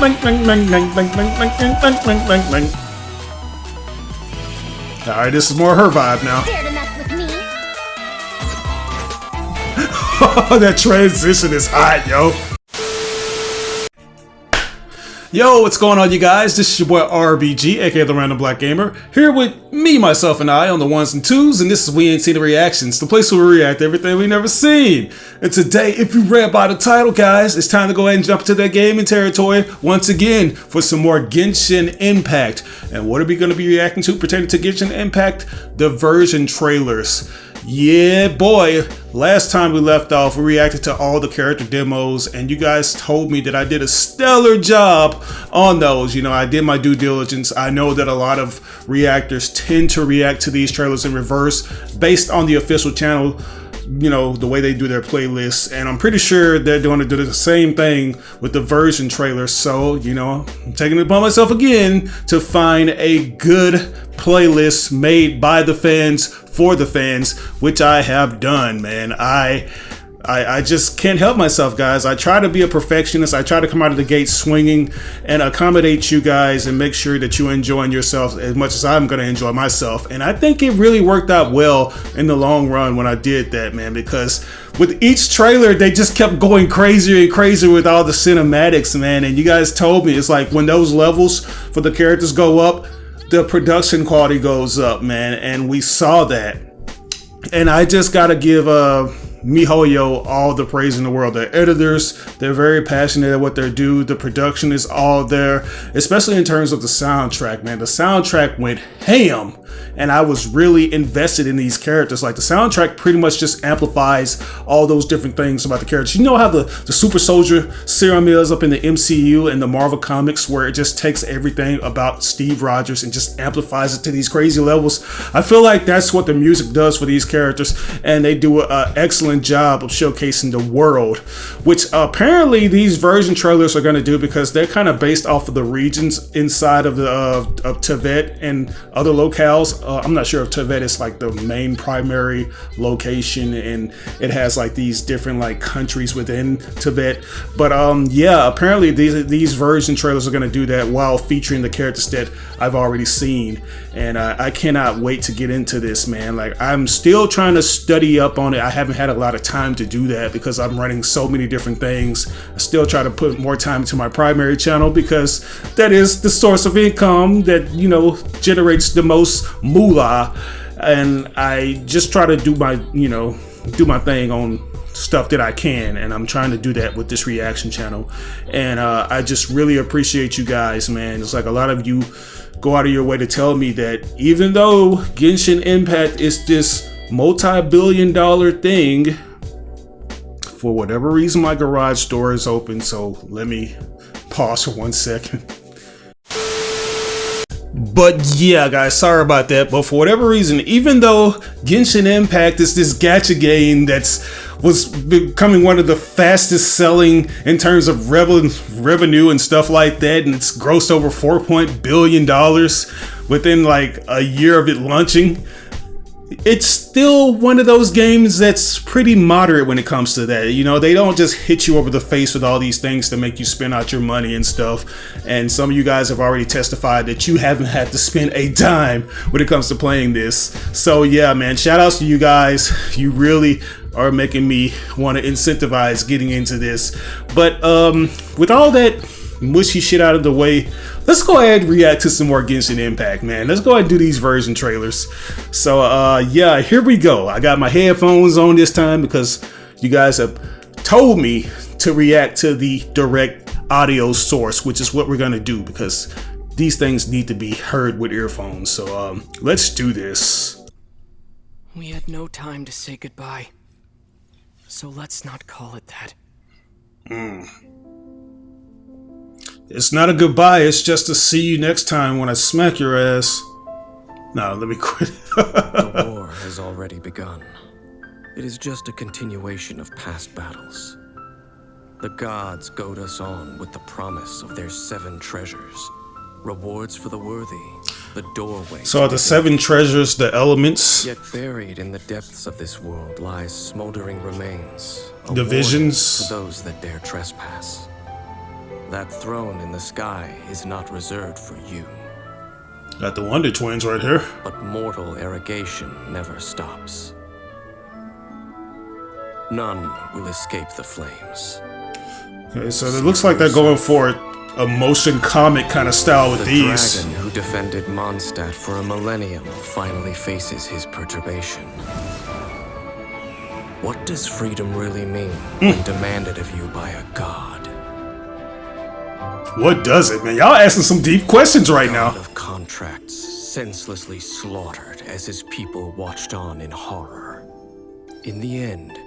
Alright, this is more her vibe now. Dare to mess with me? That transition is hot, yo. Yo, what's going on, you guys? This is your boy RBG, aka the Random Black Gamer, here with me, myself, and I on the ones and twos, and this is We Ain't Seen the Reactions, the place where we react to everything we never seen. And today, if you read by the title, guys, it's time to go ahead and jump into that gaming territory once again for some more Genshin Impact. And what are we going to be reacting to pertaining to Genshin Impact? The version trailers. Yeah, boy. Last time we left off, we reacted to all the character demos, and you guys told me that I did a stellar job on those. You know, I did my due diligence. I know that a lot of reactors tend to react to these trailers in reverse based on the official channel, you know, the way they do their playlists, and I'm pretty sure they're going to do the same thing with the version trailers. So, you know, I'm taking it upon myself again to find a good playlist made by the fans for the fans, which I have done, man. I just can't help myself, guys. I try to be a perfectionist. I try to come out of the gate swinging and accommodate you guys and make sure that you're enjoying yourself as much as I'm going to enjoy myself. And I think it really worked out well in the long run when I did that, man, because with each trailer, they just kept going crazier and crazier with all the cinematics, man. And you guys told me it's like when those levels for the characters go up, the production quality goes up, man. And we saw that. And I just got to give MiHoYo all the praise in the world. The editors, they're very passionate at what they do. The production is all there, especially in terms of the soundtrack, man. The soundtrack went ham, and I was really invested in these characters. Like, the soundtrack pretty much just amplifies all those different things about the characters. You know how the super soldier serum is up in the MCU and the Marvel comics, where it just takes everything about Steve Rogers and just amplifies it to these crazy levels? I feel like that's what the music does for these characters, and they do an excellent job of showcasing the world, which apparently these version trailers are going to do, because they're kind of based off of the regions inside of the of Teyvat and other locales. I'm not sure if Teyvat is like the main primary location, and it has like these different like countries within Teyvat. But yeah, apparently these version trailers are going to do that while featuring the characters that I've already seen, and I cannot wait to get into this, man. Like, I'm still trying to study up on it. I haven't had a lot of time to do that because I'm running so many different things. I still try to put more time into my primary channel because that is the source of income that, you know, generates the most moolah, and I just try to do my, you know, do my thing on stuff that I can, and I'm trying to do that with this reaction channel. And I just really appreciate you guys, man. It's like a lot of you go out of your way to tell me that even though Genshin Impact is this multi-billion-dollar thing, for whatever reason my garage door is open, so let me pause for 1 second. But yeah, guys, sorry about that. But for whatever reason, even though Genshin Impact is this gacha game was becoming one of the fastest selling in terms of revenue and stuff like that, and it's grossed over $4 billion within like a year of it launching, it's still one of those games that's pretty moderate when it comes to that. You know, they don't just hit you over the face with all these things to make you spend out your money and stuff. And some of you guys have already testified that you haven't had to spend a dime when it comes to playing this. So yeah, man, shout outs to you guys. You really are making me want to incentivize getting into this. But with all that mushy shit out of the way, let's go ahead and react to some more Genshin Impact, man. Let's go ahead and do these version trailers. So yeah, here we go. I got my headphones on this time because you guys have told me to react to the direct audio source, which is what we're gonna do because these things need to be heard with earphones. So let's do this. We had no time to say goodbye, so let's not call it that. It's not a goodbye, it's just to see you next time when I smack your ass. No, let me quit. The war has already begun. It is just a continuation of past battles. The gods goad us on with the promise of their 7 treasures. Rewards for the worthy, the doorway. So are the 7 treasures the elements? Yet buried in the depths of this world lies smoldering remains. Divisions To those that dare trespass. That throne in the sky is not reserved for you. Got the Wonder Twins right here. But mortal arrogation never stops. None will escape the flames. Okay, so it looks like they're going for a motion comic kind of style with these. The dragon who defended Mondstadt for a millennium finally faces his perturbation. What does freedom really mean when demanded of you by a god? What does it, man? Y'all asking some deep questions right now. God of contracts, senselessly slaughtered as his people watched on in horror. In the end,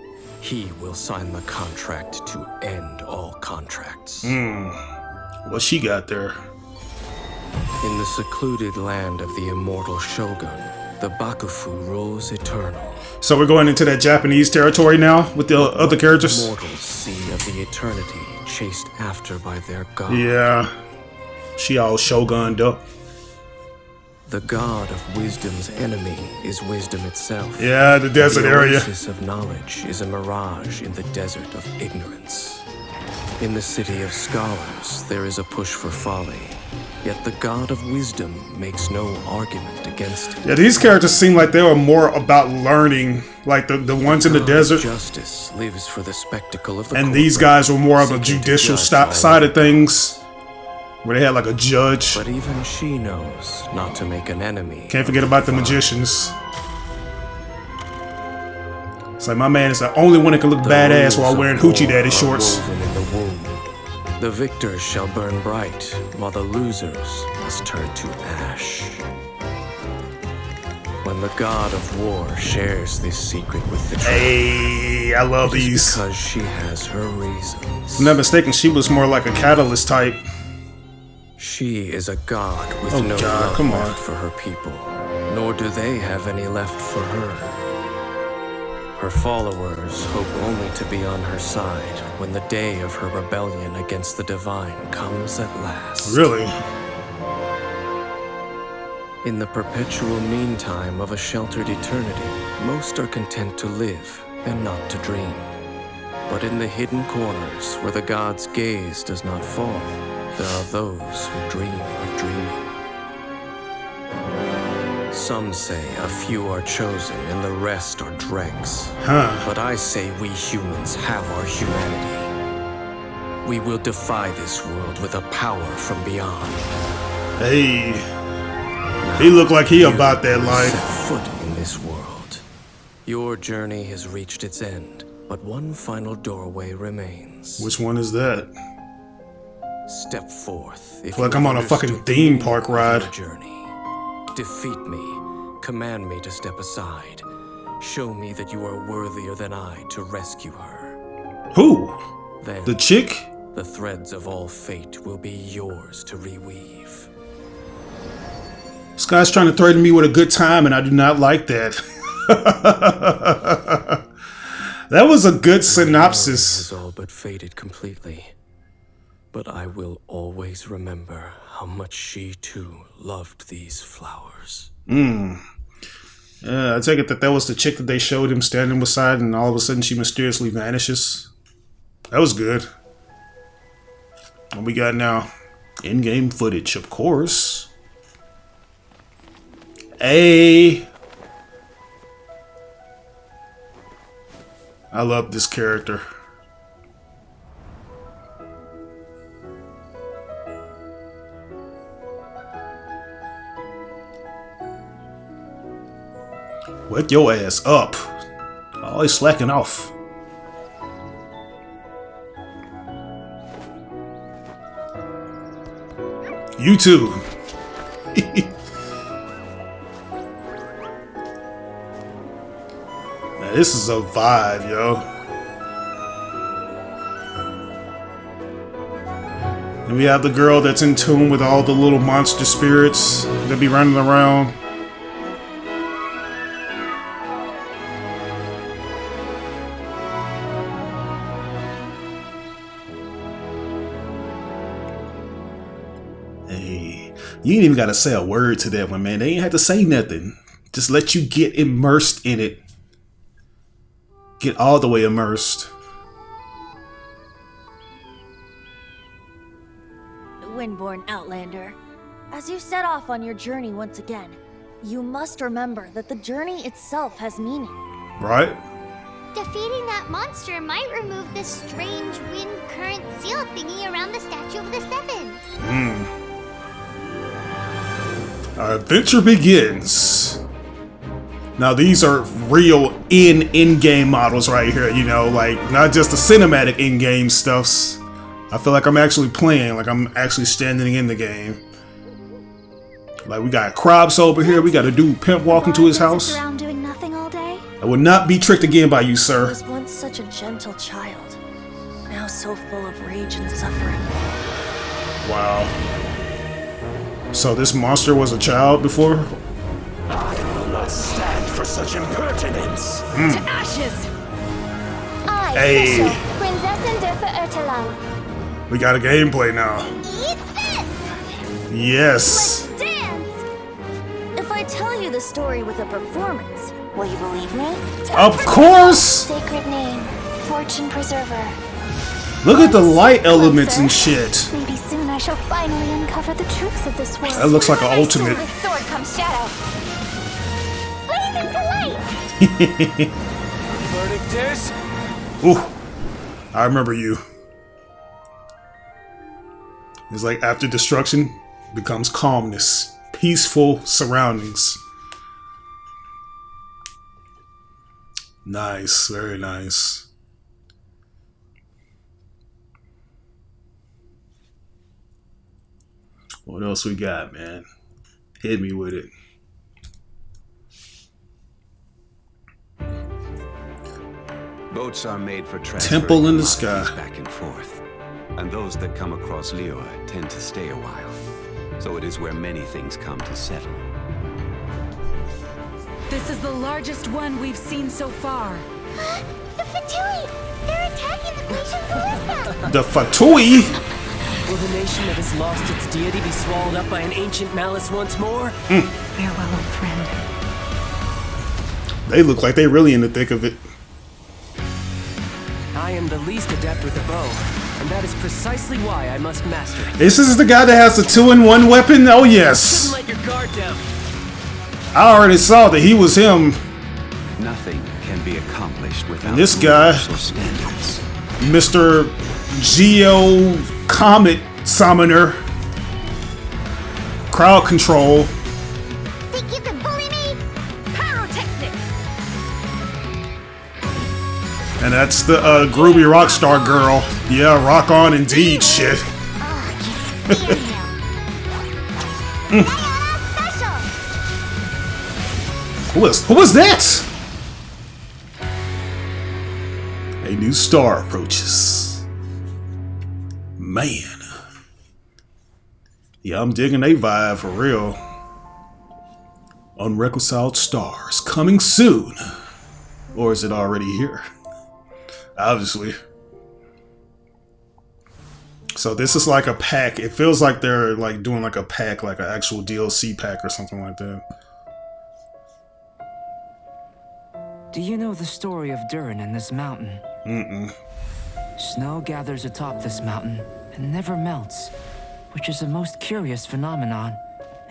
he will sign the contract to end all contracts. What she got there? In the secluded land of the immortal Shogun, the Bakufu rules eternal. So we're going into that Japanese territory now with the other characters? Mortals see of the eternity chased after by their god. Yeah. She all shogunned up. The god of wisdom's enemy is wisdom itself. Yeah, the desert area. The oasis of knowledge is a mirage in the desert of ignorance. In the city of scholars, there is a push for folly. Yet the god of wisdom makes no argument against it. Yeah, these characters seem like they were more about learning, like the ones in the desert. Justice lives for the spectacle of the And these guys were more of a judicial side of things, where they had like a judge. But even she knows not to make an enemy. Can't forget about the magicians. It's like my man is the only one that can look badass while wearing hoochie daddy shorts. The victors shall burn bright, while the losers must turn to ash. When the god of war shares this secret with the tribe, Hey, I love these. because she has her reasons. If I'm not mistaken, she was more like a catalyst type. She is a god with Oh, no God, love come on. left for her people, nor do they have any left for her. Her followers hope only to be on her side when the day of her rebellion against the divine comes at last. Really? In the perpetual meantime of a sheltered eternity, most are content to live and not to dream. But in the hidden corners where the god's gaze does not fall, there are those who dream of dreaming. Some say a few are chosen and the rest are dregs. But I say we humans have our humanity. We will defy this world with a power from beyond. Hey, he looked like he about that Set life. foot in this world. Your journey has reached its end, but one final doorway remains. Which one is that? Step forth. If Feel like you I'm have on a fucking understood the theme meaning park of ride. your journey. Defeat me. Command me to step aside. Show me that you are worthier than I to rescue her. Who? Then The chick? the threads of all fate will be yours to reweave. This guy's trying to threaten me with a good time, and I do not like that. That was a good synopsis. Has all but faded completely. But I will always remember how much she too loved these flowers. I take it that was the chick that they showed him standing beside, and all of a sudden she mysteriously vanishes. That was good. What we got now? In-game footage, of course. Hey! I love this character. Wake your ass up. Always slacking off. You too. Man, this is a vibe, yo. And we have the girl that's in tune with all the little monster spirits that be running around. Hey, you ain't even gotta say a word to that one, man. They ain't had to say nothing. Just let you get immersed in it. Get all the way immersed. twin-born Outlander. As you set off on your journey once again, you must remember that the journey itself has meaning. Right? Defeating that monster might remove this strange wind current seal thingy around the Statue of the Seven. Our adventure begins. Now these are real in-game models right here, you know, like not just the cinematic in-game stuffs. I feel like I'm actually playing, like I'm actually standing in the game. Like we got Krabs over here, we got a dude pimp walking to his house. Around doing nothing all day? I would not be tricked again by you, I sir. was once such a gentle child, now so full of rage and suffering. Wow. So this monster was a child before? I will not stand for such impertinence. To ashes! I, Hey. Fischl, Prinzessin der Verirrtelang. We got a gameplay now. Eat this! Yes. Dance! If I tell you the story with a performance, will you believe me? Of course! Sacred name, Fortune Preserver. Look at the light elements and shit. Maybe soon I shall finally uncover the truth of this world. That looks like an ultimate. With sword comes shadow. Blazing to light! Verdict is... Ooh, I remember you. It's like after destruction becomes calmness, peaceful surroundings. Nice, very nice. What else we got, man? Hit me with it. Boats are made for Temple in the transferring sky. back and forth, and those that come across Liyue tend to stay a while. So it is where many things come to settle. This is the largest one we've seen so far. The Fatui! They're attacking the Grecian ballista! The Fatui? Will the nation that has lost its deity be swallowed up by an ancient malice once more? Farewell, old friend. They look like they really in the thick of it. I am the least adept with the bow, and that is precisely why I must master it. This is the guy that has the 2-in-1 weapon? Oh yes. Shouldn't let your guard down. I already saw that he was him. Nothing can be accomplished without this guy- rules or standards. Mr. Geo Comet Summoner. Crowd control. Think you can bully me? Pyrotechnics! And that's the Groovy Rockstar girl. Yeah, rock on indeed, shit. Oh, I can't stand him. Special! Who was that? A new star approaches. Man. Yeah, I'm digging a vibe for real. Unreconciled stars coming soon. Or is it already here? Obviously. So this is like a pack. It feels like they're like doing like a pack, like an actual DLC pack or something like that. Do you know the story of Durin and this mountain? Snow gathers atop this mountain and never melts, which is a most curious phenomenon.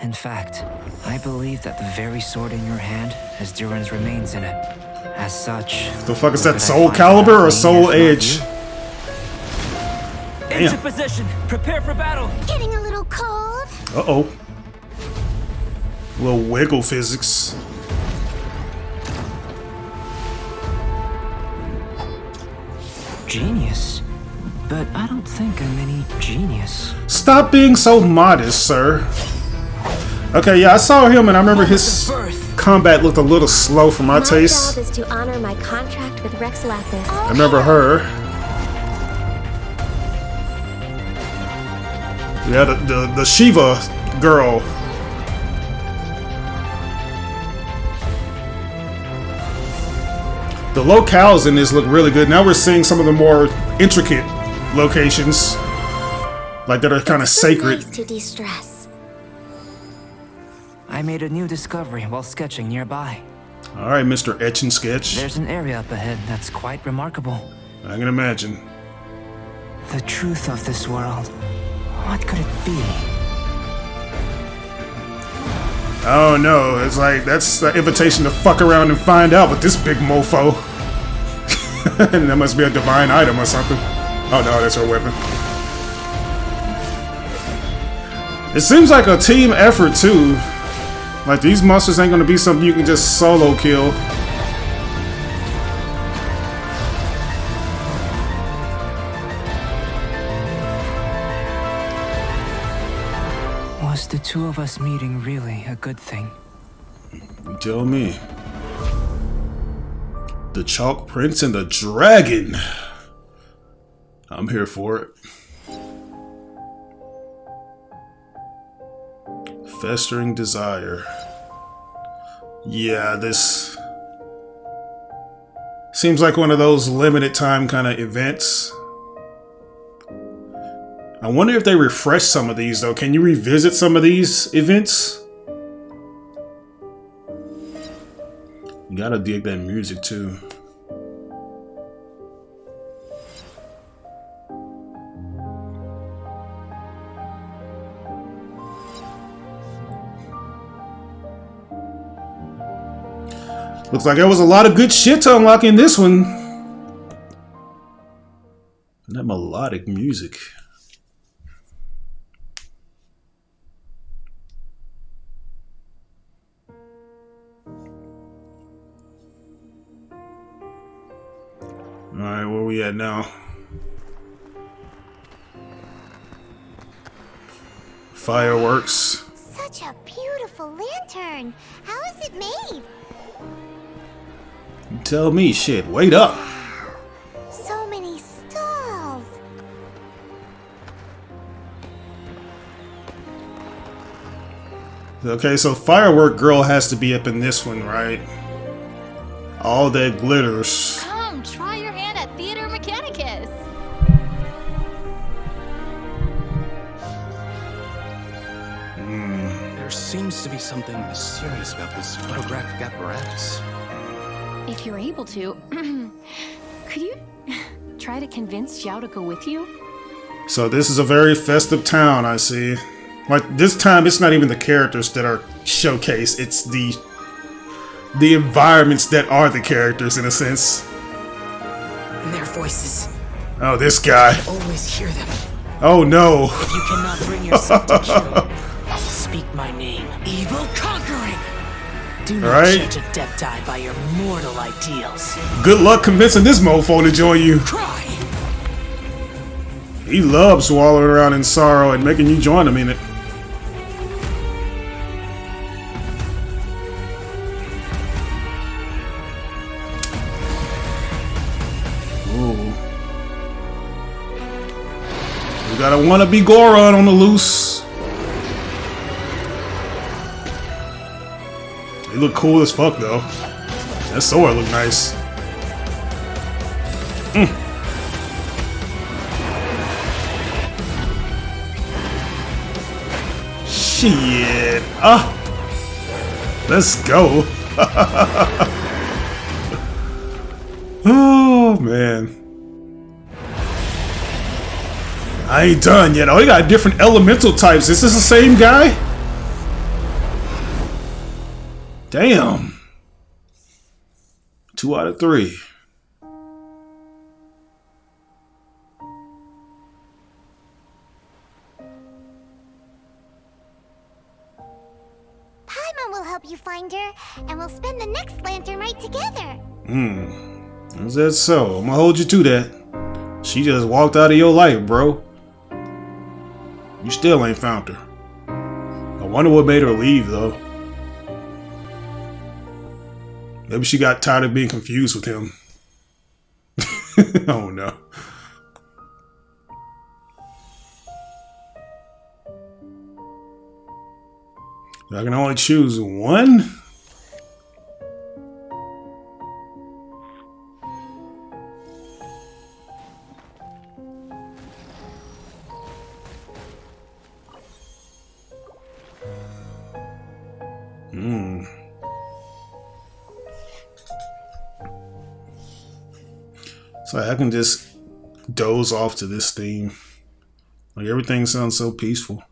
In fact, I believe that the very sword in your hand has Durin's remains in it. As such... The fuck is where that, could I Soul find Calibur that or meaning Soul if not Edge? you? Into position. Prepare for battle. Getting a little cold? Uh-oh. Little wiggle physics. Genius. But I don't think I'm any genius. Stop being so modest, sir. Okay, yeah, I saw him and I remember his combat looked a little slow for my taste. job is to honor my contract with Rex Lapis. I remember her. Yeah, the Shiva girl. The locales in this look really good. Now we're seeing some of the more intricate locations, like that are kind of sacred. Nice to de-stress. I made a new discovery while sketching nearby. All right, Mr. Etch and Sketch. There's an area up ahead that's quite remarkable. I can imagine. The truth of this world What could it be? Oh no, it's like that's the invitation to fuck around and find out with this big mofo. And that must be a divine item or something. Oh no, that's her weapon. It seems like a team effort too. Like these monsters ain't gonna be something you can just solo kill. Was the two of us meeting really a good thing? You tell me. The Chalk Prince and the Dragon. I'm here for it. Festering Desire. Yeah, this seems like one of those limited time kind of events. I wonder if they refresh some of these though. Can you revisit some of these events? You gotta dig that music too. Looks like there was a lot of good shit to unlock in this one. And that melodic music. Alright, where we at now? Fireworks. Such a beautiful lantern. How is it made? You tell me, shit. Wait up. So many stalls. Okay, so Firework Girl has to be up in this one, right? All that glitters. Come, try your hand at Theater Mechanicus. There seems to be something mysterious about this photographic apparatus. If you're able to, could you try to convince Xiao to go with you? So this is a very festive town, I see. Like, this time, it's not even the characters that are showcased. It's the environments that are the characters, in a sense. And their voices. Oh, this guy. I always hear them. Oh, no. If you cannot bring yourself to kill, speak my name. Evil conquering. Do not judge a death die by your mortal ideals. Good luck convincing this mofo to join you. Cry. He loves wallowing around in sorrow and making you join him in it. Ooh. We got a wannabe Goron on the loose. He look cool as fuck though. That sword look nice. Shit. Let's go. Oh man. I ain't done yet. Oh, he got different elemental types. Is this the same guy? Damn. 2 out of 3. Paimon will help you find her, and we'll spend the next lantern rite together. Is that so? I'm gonna hold you to that. She just walked out of your life, bro. You still ain't found her. I wonder what made her leave, though. Maybe she got tired of being confused with him. Oh no. I can only choose one? So I can just doze off to this theme. Like everything sounds so peaceful.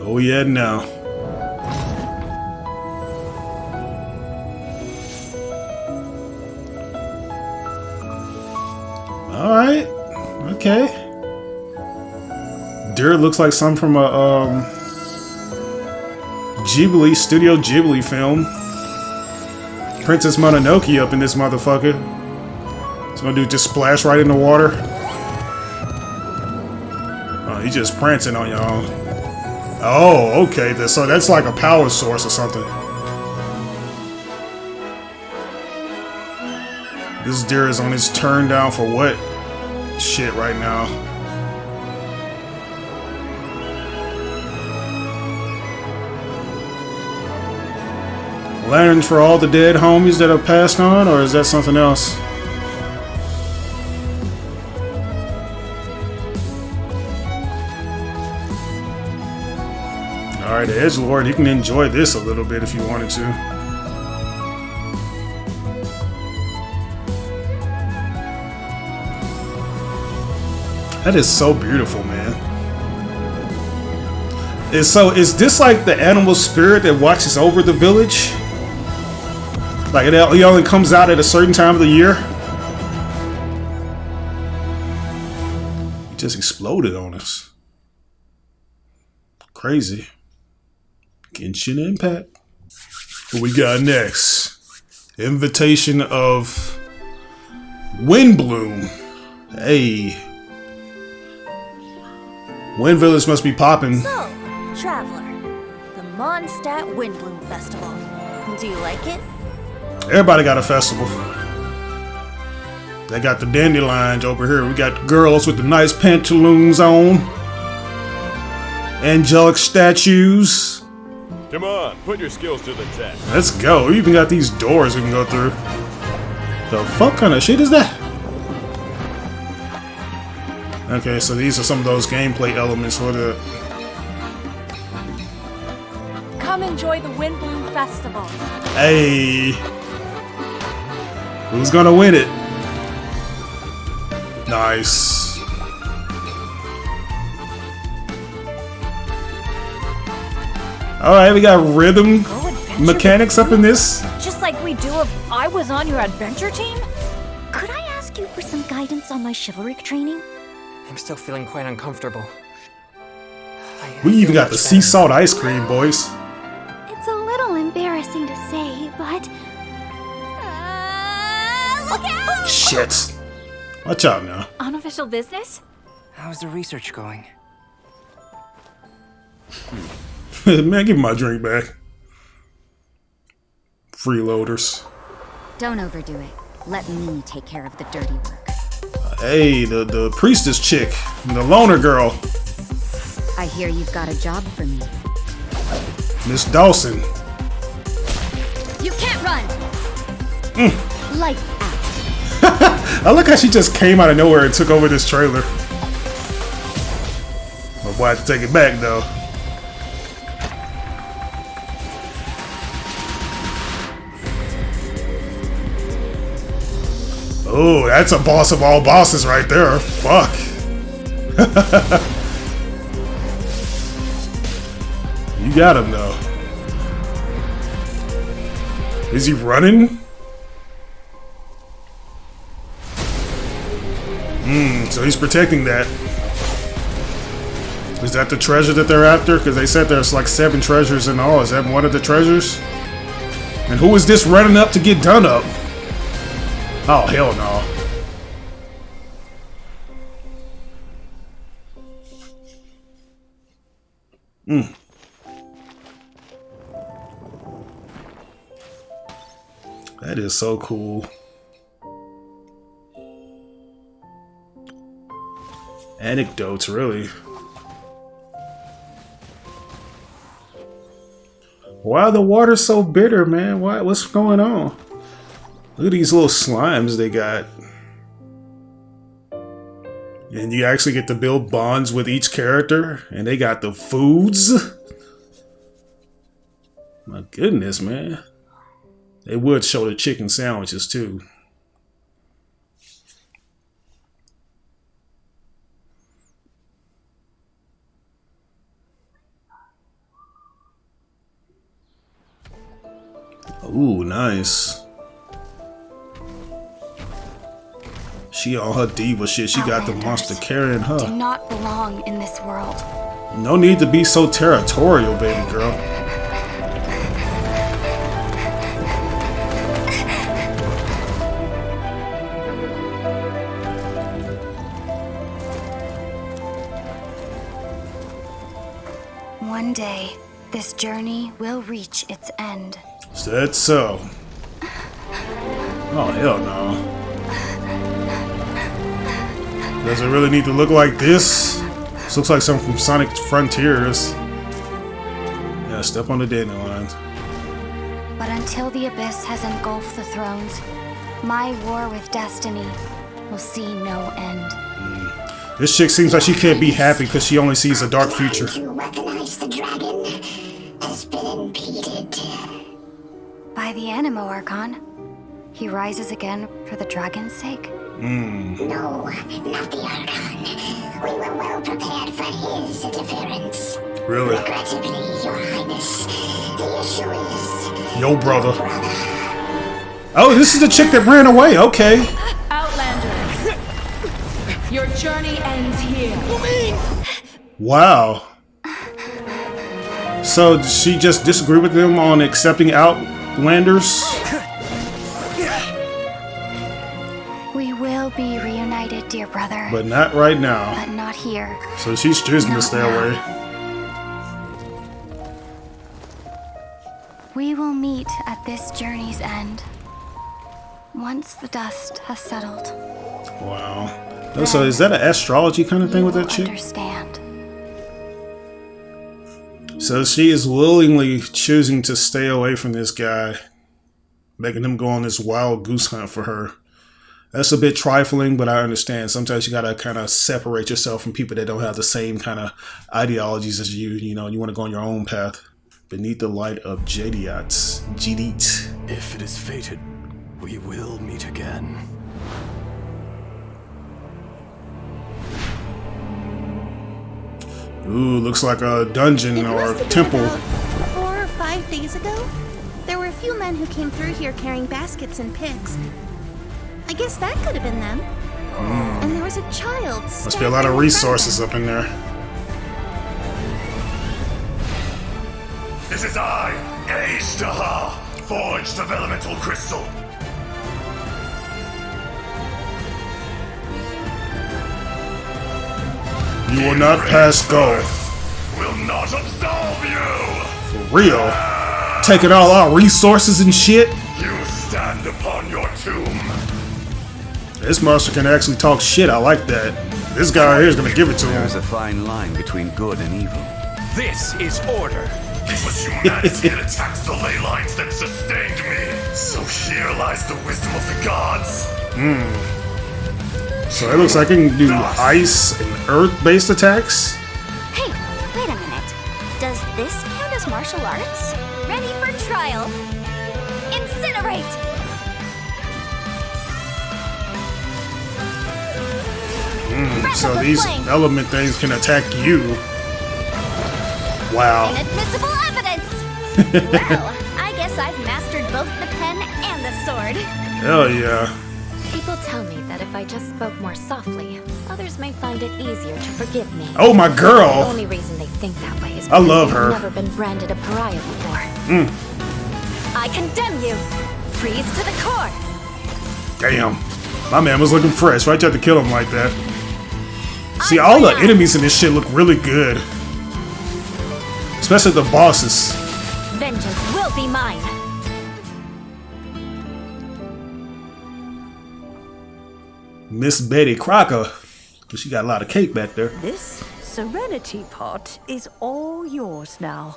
Oh yeah, now. All right. Okay. Deer looks like some from a Ghibli, Studio Ghibli film. Princess Mononoke up in this motherfucker. It's gonna do just splash right in the water. Oh, he's just prancing on y'all. Oh, okay. So that's like a power source or something. This deer is on his turn down for what? Shit right now. Lanterns for all the dead homies that have passed on, or is that something else? Alright, the Edgelord, you can enjoy this a little bit if you wanted to. That is so beautiful, man. Is this like the animal spirit that watches over the village? Like it only comes out at a certain time of the year? It just exploded on us. Crazy. Genshin Impact. What we got next? Invitation of Windblume. Hey. Wind Village must be popping. So, Traveler, the Mondstadt Windblume Festival. Do you like it? Everybody got a festival. They got the dandelions over here. We got girls with the nice pantaloons on. Angelic statues. Come on, put your skills to the test. Let's go. We even got these doors we can go through. The fuck kind of shit is that? Okay, so these are some of those gameplay elements for the... Come enjoy the Windblume Festival. Hey! Who's gonna win it? Nice. Alright, we got rhythm mechanics up in this. Just like we do if I was on your adventure team? Could I ask you for some guidance on my chivalric training? I'm still feeling quite uncomfortable. We even got the sea salt ice cream, boys. It's a little embarrassing to say, but... look out! Shit. Watch out now. Unofficial business? How's the research going? Man, give me my drink back. Freeloaders. Don't overdo it. Let me take care of the dirty work. Hey, the priestess chick, the loner girl. I hear you've got a job for me. Miss Dawson. You can't run! Lights out. I like how she just came out of nowhere and took over this trailer. My boy had to take it back though. Oh, that's a boss of all bosses right there. Fuck. You got him though. Is he running? So he's protecting that. Is that the treasure that they're after? Because they said there's like 7 treasures in all. Is that one of the treasures? And who is this running up to get done up? Oh, hell no. That is so cool. Anecdotes, really. Why are the water so bitter, man? What's going on? Look at these little slimes they got. And you actually get to build bonds with each character. And they got the foods. My goodness, man. They would show the chicken sandwiches too. Ooh, nice. She on her diva shit. She got the monster carrying her. Do not belong in this world. No need to be so territorial, baby girl. One day, this journey will reach its end. Said so. Oh, hell no. Does it really need to look like this? This looks like something from Sonic Frontiers. Yeah, step on the dandelions. But until the abyss has engulfed the thrones, my war with destiny will see no end. This chick seems like she can't be happy because she only sees a dark future. To recognize the dragon has been impeded. By the Animo Archon, he rises again for the dragon's sake. No, not the Archon. We were well prepared for his interference. Really? Regrettably, Your Highness, the issue is... Yo, brother. Oh, this is the chick that ran away. Okay. Outlanders, your journey ends here. Wow. So did she just disagree with them on accepting Outlanders? We will be reunited, dear brother. But not right now. But not here. So she's choosing to stay away. We will meet at this journey's end. Once the dust has settled. Wow. So is that an astrology kind of thing with that chick? Understand. So she is willingly choosing to stay away from this guy, making him go on this wild goose hunt for her. That's a bit trifling, but I understand. Sometimes you gotta kind of separate yourself from people that don't have the same kind of ideologies as you. You know, you want to go on your own path. Beneath the light of Jadeite. If it is fated, we will meet again. Ooh, looks like a dungeon or a temple. 4 or 5 days ago, there were a few men who came through here carrying baskets and picks. I guess that could have been them. And there was a child. Must be a lot of resources up in there. This is I, Ashtaha, forged of elemental crystal. You will not pass go. Will not absolve you. For real. Taking all our resources and shit. You stand upon your tomb. This monster can actually talk shit. I like that. This guy right here is gonna give it to him. There's a fine line between good and evil. This is order. It was humanity that attacked the ley lines that sustained me. So here lies the wisdom of the gods. So it looks like I can do ice and earth-based attacks. Hey, wait a minute. Does this count as martial arts? Ready for trial. Incinerate! So these element things can attack you. Wow. Inadmissible evidence! Well, I guess I've mastered both the pen and the sword. Hell yeah. People tell me that if I just spoke more softly, others may find it easier to forgive me. Oh, my girl! The only reason they think that way is I love because her. they've never been branded a pariah before. I condemn you! Freeze to the core! Damn. My man was looking fresh. Why'd you have to kill him like that? See, all the enemies in this shit look really good. Especially the bosses. Vengeance will be mine! Miss Betty Crocker. She got a lot of cake back there. This Serenity pot is all yours now.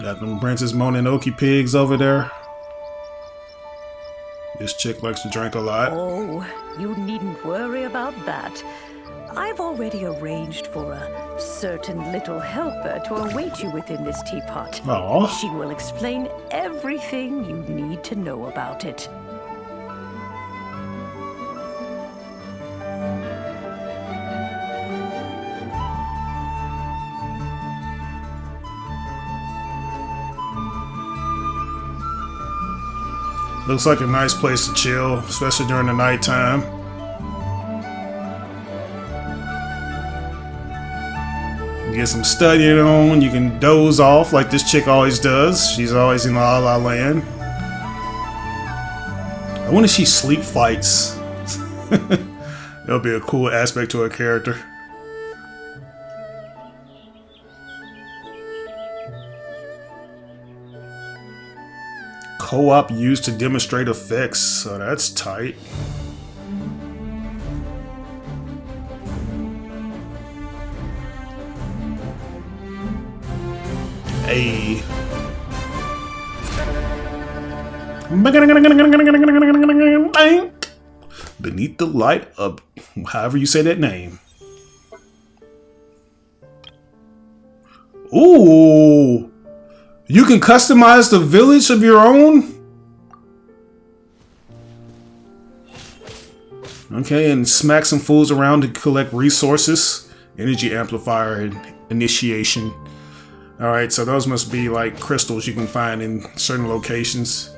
Got them Princess Mononoke pigs over there. This chick likes to drink a lot. Oh, you needn't worry about that. I've already arranged for a certain little helper to await you within this teapot. Aww. She will explain everything you need to know about it. Looks like a nice place to chill, especially during the nighttime. You get some studying on, you can doze off like this chick always does. She's always in La La Land. I wonder if she sleep fights. That'll be a cool aspect to her character. Co-op used to demonstrate effects, so that's tight. Hey. Beneath the light of however you say that name. Ooh. You can customize the village of your own? Okay, and smack some fools around to collect resources. Energy amplifier and initiation. Alright, so those must be like crystals you can find in certain locations.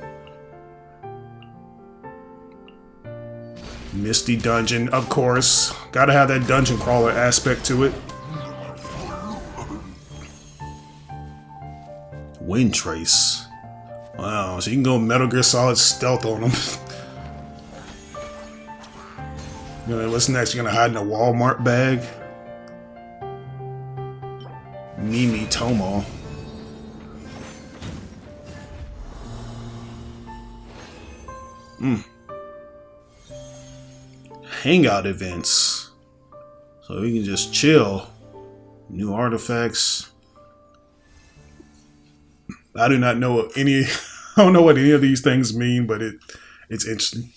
Misty dungeon, of course. Gotta have that dungeon crawler aspect to it. Wind Trace. Wow, so you can go Metal Gear Solid stealth on them. What's next? You're gonna hide in a Walmart bag? Mimi Tomo. Hangout events. So you can just chill. New artifacts. I do not know any. I don't know what any of these things mean, but it's interesting.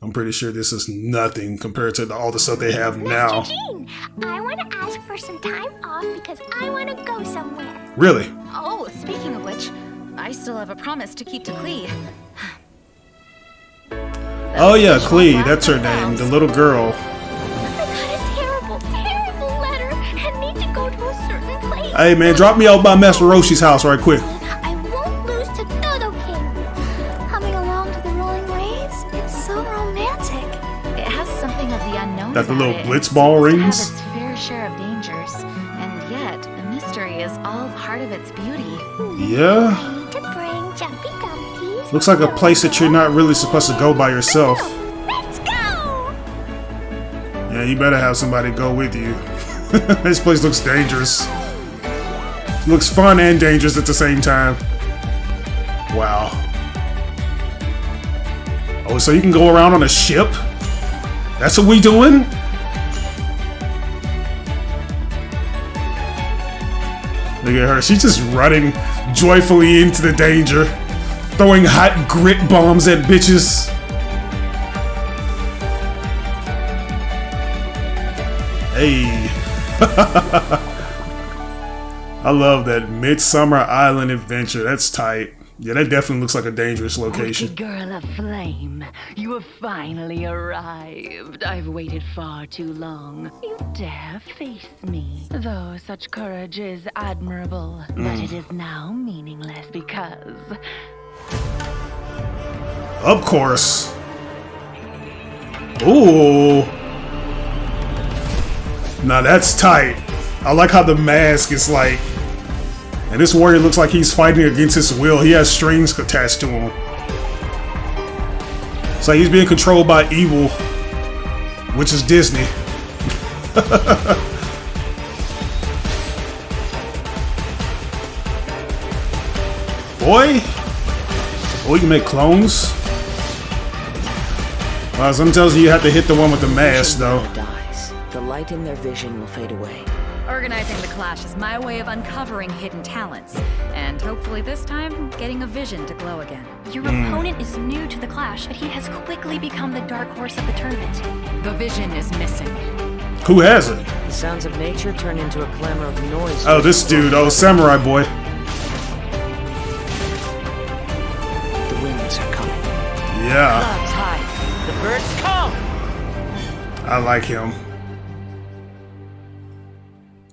I'm pretty sure this is nothing compared to all the stuff they have now. Mr. Jean, I want to ask for some time off because I want to go somewhere. Really? Oh, speaking of which, I still have a promise to keep to Klee. Oh yeah, Klee, that's her name, the little girl. Hey man, drop me out by Master Roshi's house right quick. I won't lose to Dodo King. Humming along to the rolling waves, it's so romantic. It has something of the unknown. Got the little blitzball rings. It has its fair share of dangers, and yet the mystery is all part of its beauty. Yeah. I need to bring Jumpy Gumpies. Looks like a place that you're not really supposed to go by yourself. Let's go! Yeah, you better have somebody go with you. This place looks dangerous. Looks fun and dangerous at the same time. Wow. Oh, so you can go around on a ship? That's what we doing? Look at her. She's just running joyfully into the danger. Throwing hot grit bombs at bitches. Hey. I love that Midsummer Island adventure. That's tight. Yeah, that definitely looks like a dangerous location. Pretty girl of flame, you have finally arrived. I've waited far too long. You dare face me. Though such courage is admirable, but it is now meaningless because... Of course. Ooh. Now that's tight. I like how the mask is like, and this warrior looks like he's fighting against his will. He has strings attached to him. It's like he's being controlled by evil, which is Disney. Boy, oh, you can make clones. Something tells you have to hit the one with the mask, though. Dies. The light in their vision will fade away. Organizing the clash is my way of uncovering hidden talents, and hopefully this time, getting a vision to glow again. Your opponent is new to the clash, but he has quickly become the dark horse of the tournament. The vision is missing. Who has it? The sounds of nature turn into a clamor of noise. Oh, this dude. Oh, Samurai Boy. The winds are coming. Yeah. Clouds high. The birds come. I like him.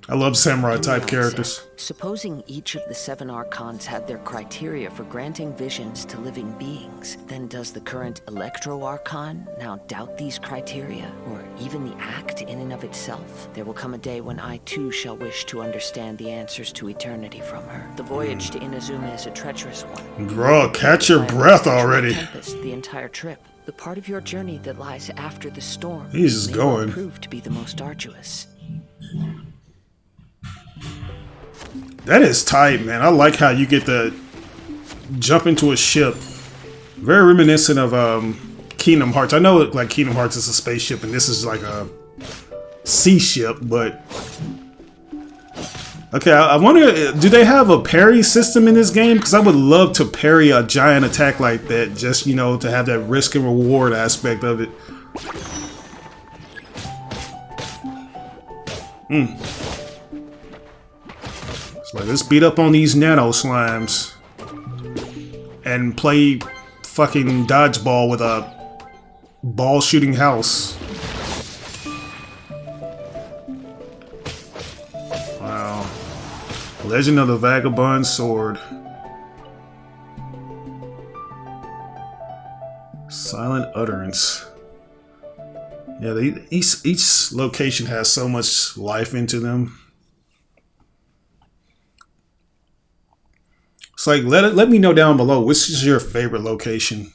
I love samurai type characters. Supposing each of the 7 archons had their criteria for granting visions to living beings, then does the current Electro Archon now doubt these criteria, or even the act in and of itself? There will come a day when I too shall wish to understand the answers to eternity from her. The voyage to Inazuma is a treacherous one. Bro, catch your breath already. Tempest the entire trip. The part of your journey that lies after the storm. He's just may well going. prove to be the most arduous. That is tight, man. I like how you get to jump into a ship. Very reminiscent of Kingdom Hearts. I know like Kingdom Hearts is a spaceship and this is like a sea ship, but okay, I wonder, do they have a parry system in this game? Because I would love to parry a giant attack like that, just, you know, to have that risk and reward aspect of it. So let's beat up on these nano slimes and play fucking dodgeball with a ball shooting house. Wow. Legend of the Vagabond Sword. Silent Utterance. Yeah, each location has so much life into them. It's like, let me know down below, which is your favorite location?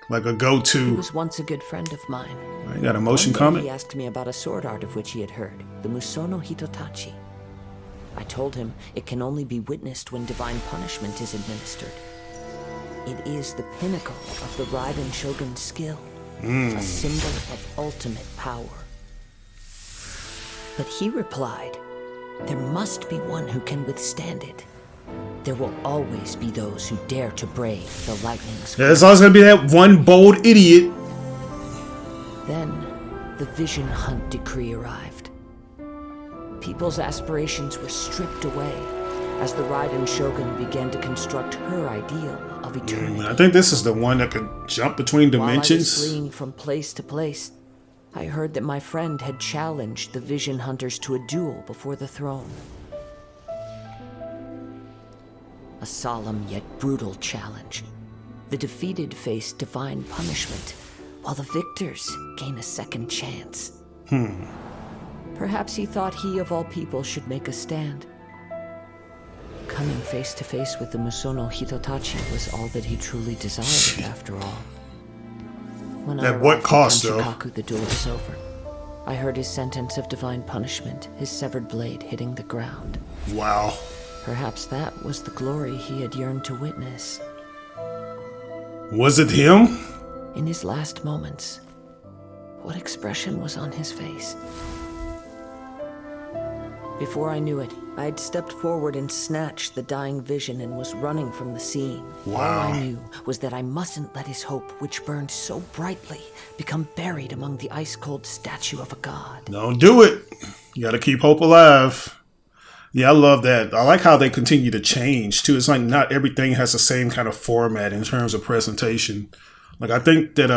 Like a go-to. He was once a good friend of mine. I got a motion One day comment. He asked me about a sword art of which he had heard, the Musono Hitotachi. I told him it can only be witnessed when divine punishment is administered. It is the pinnacle of the Raiden Shogun's skill, a symbol of ultimate power. But he replied, there must be one who can withstand it. There will always be those who dare to brave the lightning's. Yeah, there's always gonna be that one bold idiot. Then, the Vision Hunt decree arrived. People's aspirations were stripped away as the Raiden Shogun began to construct her ideal of eternity. I think this is the one that could jump between dimensions. While I was fleeing from place to place, I heard that my friend had challenged the Vision Hunters to a duel before the throne. A solemn yet brutal challenge. The defeated face divine punishment, while the victors gain a second chance. Perhaps he thought he of all people should make a stand. Coming face to face with the Musono Hitotachi was all that he truly desired after all. When At what cost, though? Shikaku, the duel was over. I heard his sentence of divine punishment, his severed blade hitting the ground. Wow. Perhaps that was the glory he had yearned to witness. Was it him? In his last moments, what expression was on his face? Before I knew it, I had stepped forward and snatched the dying vision and was running from the scene. Wow. All I knew was that I mustn't let his hope, which burned so brightly, become buried among the ice-cold statue of a god. Don't do it. You gotta keep hope alive. Yeah, I love that. I like how they continue to change too. It's like not everything has the same kind of format in terms of presentation. Like I think that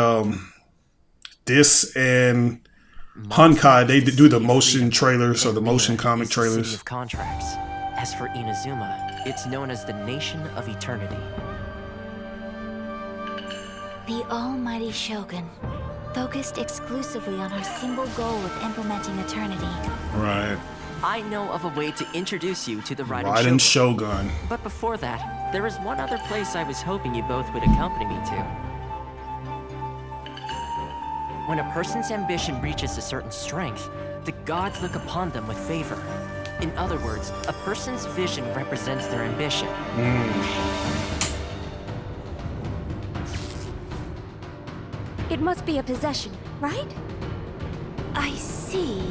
this and Honkai, they do the motion trailers or the motion comic trailers. City of contracts. As for Inazuma, it's known as the Nation of Eternity. The almighty Shogun, focused exclusively on our single goal of implementing eternity. Right. I know of a way to introduce you to the Raiden Shogun. But before that, there is one other place I was hoping you both would accompany me to. When a person's ambition reaches a certain strength, the gods look upon them with favor. In other words, a person's vision represents their ambition. It must be a possession, right? I see.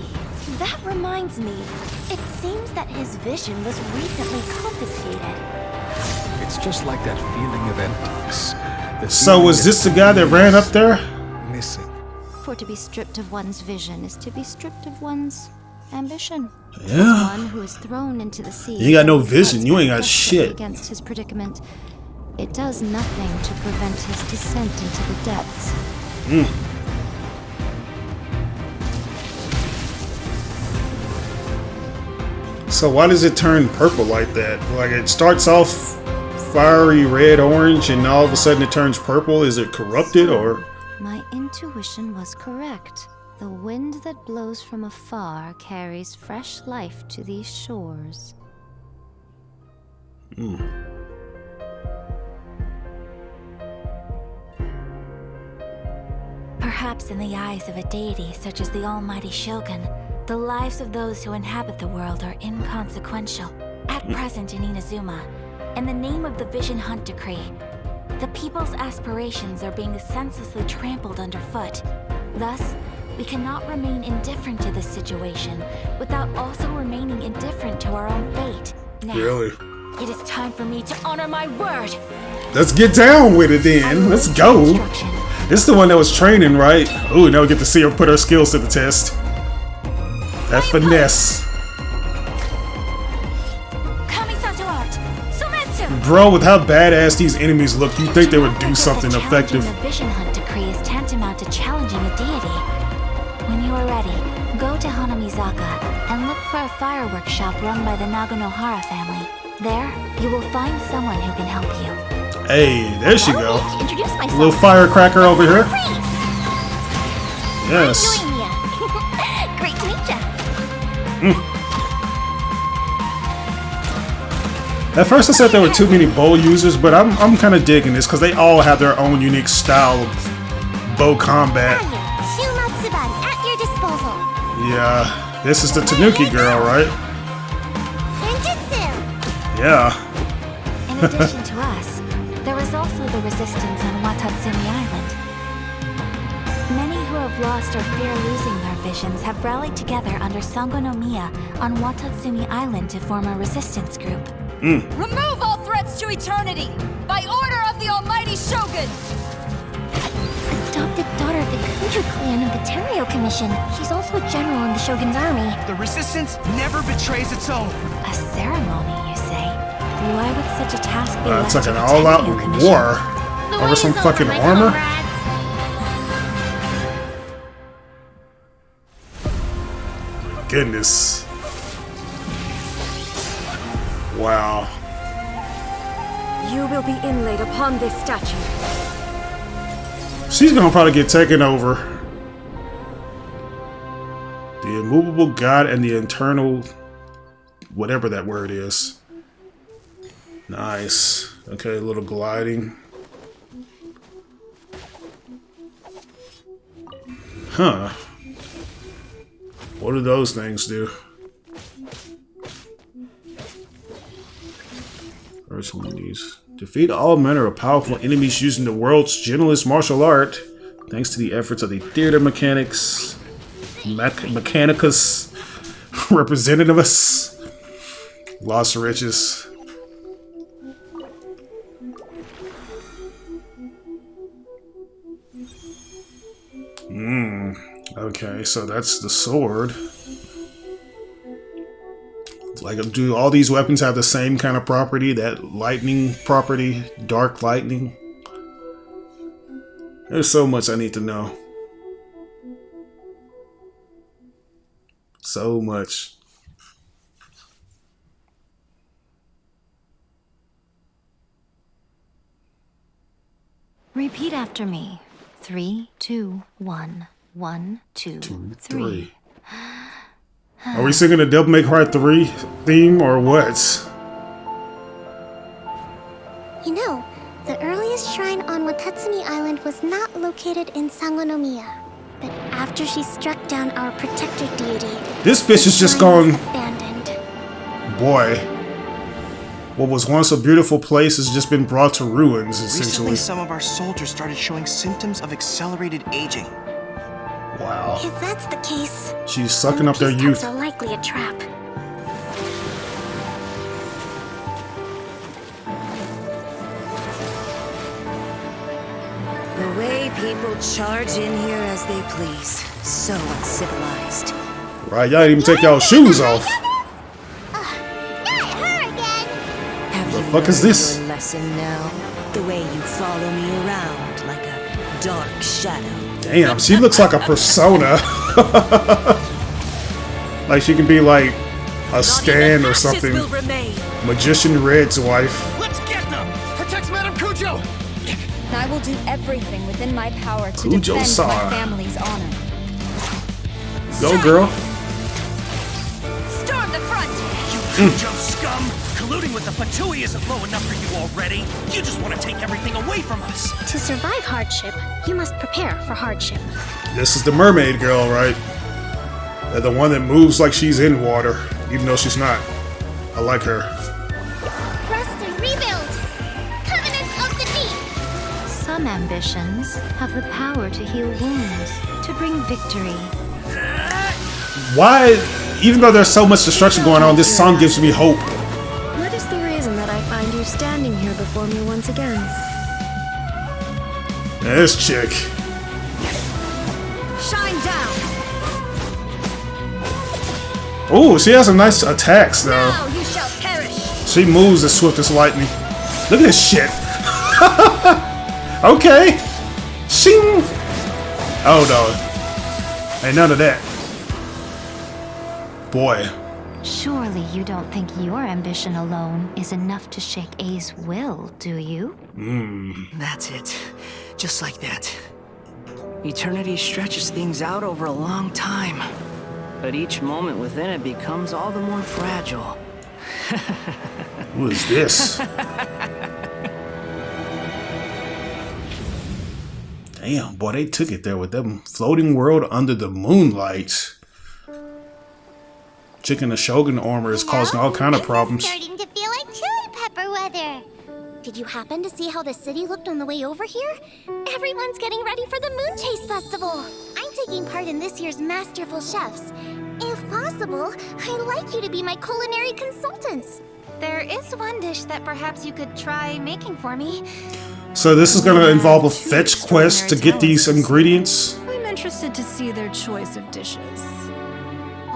That reminds me. It seems that his vision was recently confiscated. It's just like that feeling of emptiness. So was this the guy that ran up there? Missing. For to be stripped of one's vision is to be stripped of one's ambition. Yeah. One who is thrown into the sea. You ain't got no vision. You ain't got shit. Against his predicament, it does nothing to prevent his descent into the depths. So why does it turn purple like that? Like it starts off fiery red, orange, and all of a sudden it turns purple? Is it corrupted or? My intuition was correct. The wind that blows from afar carries fresh life to these shores. Perhaps in the eyes of a deity such as the almighty Shogun, the lives of those who inhabit the world are inconsequential. At present in Inazuma, in the name of the Vision Hunt Decree, the people's aspirations are being senselessly trampled underfoot. Thus, we cannot remain indifferent to this situation without also remaining indifferent to our own fate. Now, Really? it is time for me to honor my word. Let's get down with it then. Let's go. This is the one that was training, right? Ooh, now we get to see her put her skills to the test. That finesse. Bro, with how badass these enemies look, you'd think they would do something effective. The Vision Hunt Decree is tantamount to challenging a deity. When you are ready, go to Hanamizaka and look for a fireworks shop run by the Naganohara family. There, you will find someone who can help you. Hey, there she go. Introduce myself. Little firecracker over here. Yes. Great to meet ya. At first I said there were too many bow users, but I'm kind of digging this because they all have their own unique style of bow combat. At your disposal. Yeah, this is the Tanuki girl, right? Yeah. In addition to us, there is also the resistance on Watatsumi Island. Many who have lost or fear losing their visions have rallied together under Sango no Miya on Watatsumi Island to form a resistance group. Remove all threats to eternity! By order of the almighty Shogun! Adopted daughter of the Kuju clan of the Terrio Commission. She's also a general in the Shogun's army. The resistance never betrays its own. A ceremony, you say? Why would such a task be It's like left to an the all-out Terrio Commission? war over some fucking armor. Goodness. Wow. You will be inlaid upon this statue. She's gonna probably get taken over. The immovable god and the internal, whatever that word is. Nice. Okay, a little gliding. Huh. What do those things do? First one of these. Defeat all manner of powerful enemies using the world's gentlest martial art, thanks to the efforts of the theater mechanicus, representatives, lost riches. Okay, so that's the sword. Like, do all these weapons have the same kind of property? That lightning property? Dark lightning? There's so much I need to know. So much. Repeat after me. 3, 2, 1. 1, 2, 3. Are we singing the Devil May Cry 3 theme or what? You know, the earliest shrine on Watatsumi Island was not located in Sango no Miya. But after she struck down our protector deity, This bitch is just gone. abandoned. Boy. What was once a beautiful place has just been brought to ruins, essentially. Recently, some of our soldiers started showing symptoms of accelerated aging. Wow. If that's the case, she's sucking up their youth. are likely a trap. The way people charge in here as they please. So uncivilized. Right, y'all didn't even take y'all shoes off. The fuck is this? Lesson now. The way you follow me around like a dark shadow. Damn, she looks like a persona. Like she can be like a Stan or something. Magician Red's wife. Let's get them! Protect Madame Cujo! I will do everything within my power to Cujo defend Sar. my family's honor. Go, girl. Storm the front! You Cujo scum! Colluding with the Fatui isn't low enough for you already. You just want to take everything away from us. To survive hardship, you must prepare for hardship. This is the mermaid girl, right? The one that moves like she's in water, even though she's not. I like her. Rest and rebuild! Covenant of the Deep! Some ambitions have the power to heal wounds, to bring victory. Why, even though there's so much destruction going on, this song gives me hope. What is the reason that I find you standing here before me once again? This chick. Shine down! Oh, she has some nice attacks though. Now you shall perish! She moves as swift as lightning. Look at this shit. Okay. Shing. Oh no. Ain't none of that. Boy. Surely you don't think your ambition alone is enough to shake A's will, do you? That's it. Just like that. Eternity stretches things out over a long time. But each moment within it becomes all the more fragile. What is this? Damn, boy, they took it there with them floating world under the moonlight. Chicken the Shogun armor is causing all kind of problems. Starting to feel like chili pepper weather. Did you happen to see how the city looked on the way over here? Everyone's getting ready for the Moon Chase Festival. I'm taking part in this year's Masterful Chefs. If possible, I'd like you to be my culinary consultants. There is one dish that perhaps you could try making for me. So this is going to involve a fetch quest to get these ingredients. I'm interested to see their choice of dishes.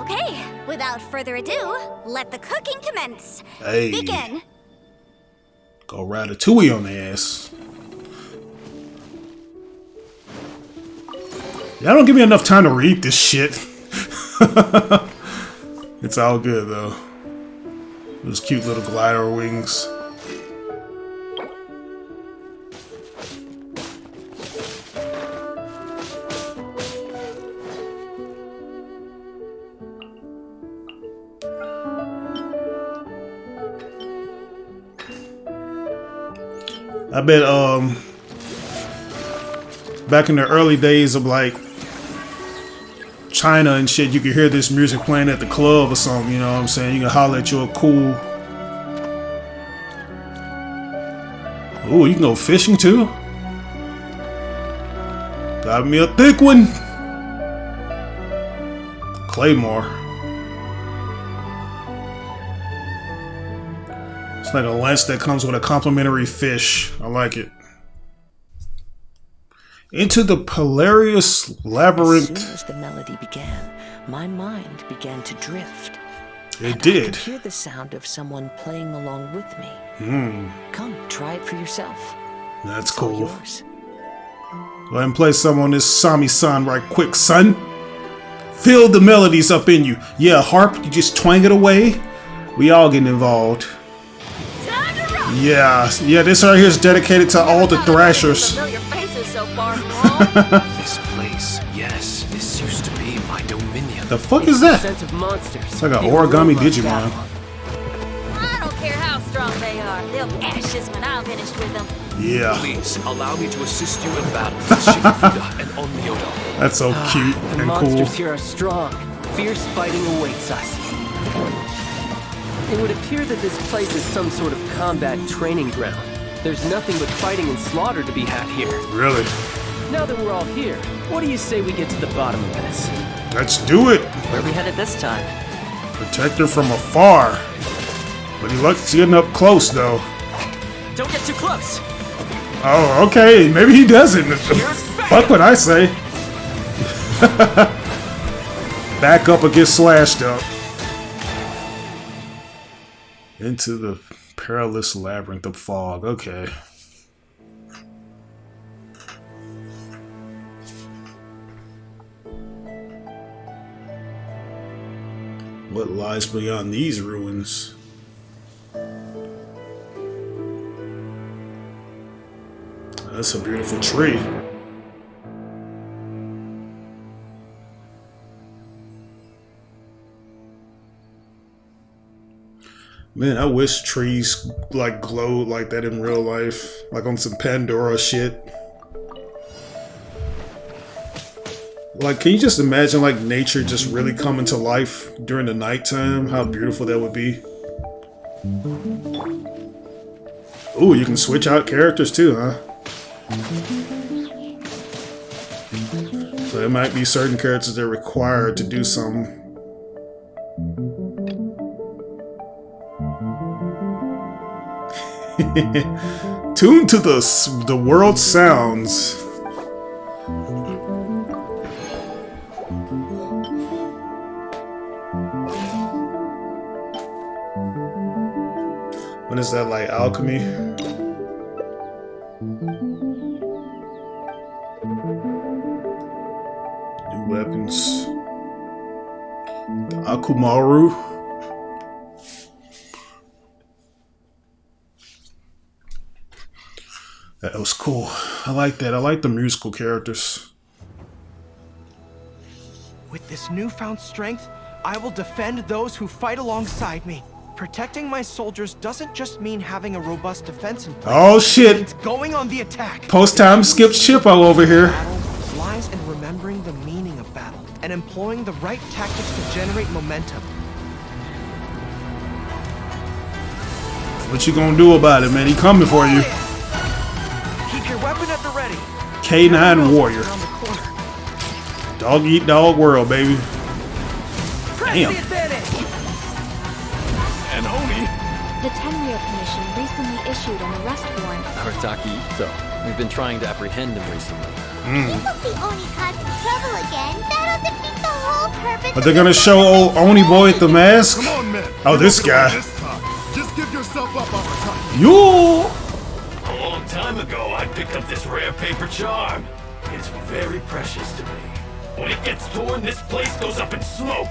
Okay, without further ado, let the cooking commence. Hey. Begin. Go Ratatouille on the ass. Y'all don't give me enough time to read this shit. It's all good though. Those cute little glider wings. I bet back in the early days of like China and shit, you could hear this music playing at the club or something, you know what I'm saying? You can holler at your cool. Ooh, you can go fishing too? Got me a thick one. Claymore. It's like a lunch that comes with a complimentary fish. I like it. Into the Perilous Labyrinth. As soon as the melody began, my mind began to drift. It did. I could hear the sound of someone playing along with me. Come, try it for yourself. That's It's all cool. yours. Go ahead and play some on this Sami-san right quick, son. Feel the melodies up in you. Yeah, harp, you just twang it away. We all getting involved. Yeah, this right here is dedicated to all the thrashers. This place, yes, this used to be my dominion. The fuck is that? It's like an origami Digimon. I don't care how strong they are. They'll be ashes when I'm finished with them. Yeah. Please allow me to assist you in battle with Shifuda and Onmyodo. That's so cute The and monsters cool. here are strong. Fierce fighting awaits us. It would appear that this place is some sort of combat training ground. There's nothing but fighting and slaughter to be had here. Really? Now that we're all here, what do you say we get to the bottom of this? Let's do it. Where are we headed this time? Protect her from afar. But he likes getting up close, though. Don't get too close. Oh, okay. Maybe he doesn't. Fuck what I say. Back up or get slashed up. Into the perilous labyrinth of fog. Okay. What lies beyond these ruins? That's a beautiful tree. Man, I wish trees like glowed like that in real life, like on some Pandora shit. Like, can you just imagine like nature just really coming to life during the nighttime? How beautiful that would be. Ooh, you can switch out characters too, huh? So there might be certain characters that are required to do something. Tuned to the world sounds. What is that, like alchemy? New weapons. The Akumaru. That was cool. I like that. I like the musical characters. With this newfound strength, I will defend those who fight alongside me. Protecting my soldiers doesn't just mean having a robust defense in place. Oh shit! It's going on the attack. Post-time skip Chippo over here. Battle lies in remembering the meaning of battle and employing the right tactics to generate momentum. What you gonna do about it, man? He coming for you. Keep your weapon at the ready. K9 Warrior. Dog eat dog world, baby. Damn. And Oni. The Tenryou Commission recently issued an arrest warrant. Arataki Ito. We've been trying to apprehend him recently. If the Oni causes trouble again, that'll defeat the whole purpose. Are they gonna show old Oni boy at the mask? Come on, man. Oh, this guy. Just give yourself up, Arataki. Yo! A long time ago, I picked up this rare paper charm. It's very precious to me. When it gets torn, this place goes up in smoke.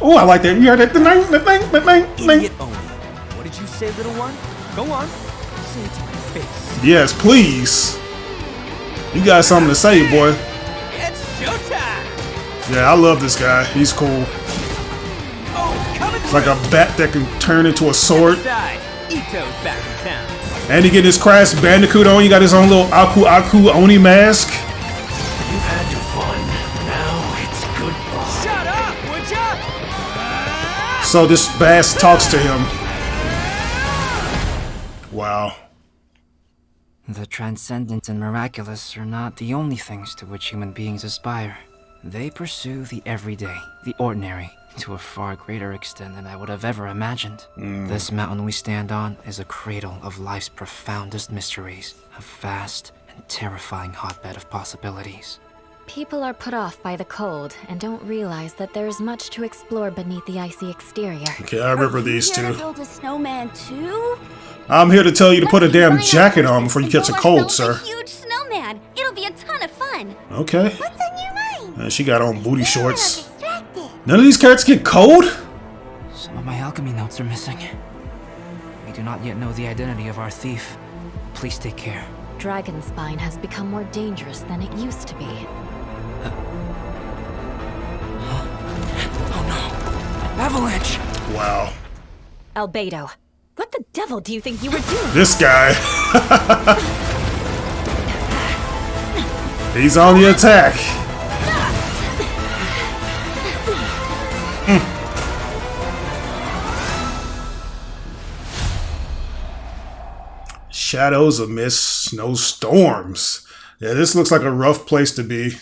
Oh, I like that. You heard that? Idiot Oni. What did you say, little one? Go on. Say it to my face. Yes, please. You got something to say, boy. It's showtime. Yeah, I love this guy. He's cool. It's like a bat that can turn into a sword. Ito's back in town. And he get his Crash Bandicoot on. You got his own little Aku Oni mask. You've had your fun. Now it's goodbye. Shut up, would ya? So this bass talks to him. Wow. The transcendent and miraculous are not the only things to which human beings aspire. They pursue the everyday, the ordinary, to a far greater extent than I would have ever imagined. This mountain we stand on is a cradle of life's profoundest mysteries, a vast and terrifying hotbed of possibilities. People are put off by the cold and don't realize that there is much to explore beneath the icy exterior. Okay, I remember these Here to two. build a snowman too? I'm here to tell you to put a damn jacket on before you catch a cold, sir. Huge snowman. It'll be a ton of fun. Okay. What's on your mind? She got on booty shorts. None of these characters get cold? Some of my alchemy notes are missing. We do not yet know the identity of our thief. Please take care. Dragonspine has become more dangerous than it used to be. Oh no! Avalanche! Wow. Albedo, what the devil do you think you were doing? This guy. He's on the attack. Shadows amidst snowstorms. Yeah, this looks like a rough place to be.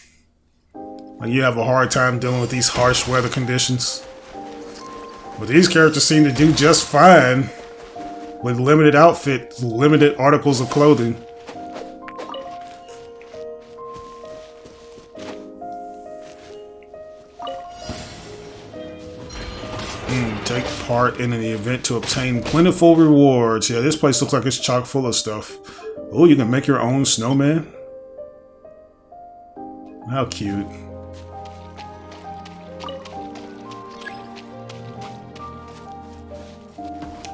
Like you have a hard time dealing with these harsh weather conditions. But these characters seem to do just fine with limited outfits, limited articles of clothing. Take part in an event to obtain plentiful rewards. Yeah, this place looks like it's chock full of stuff. Oh, you can make your own snowman? How cute.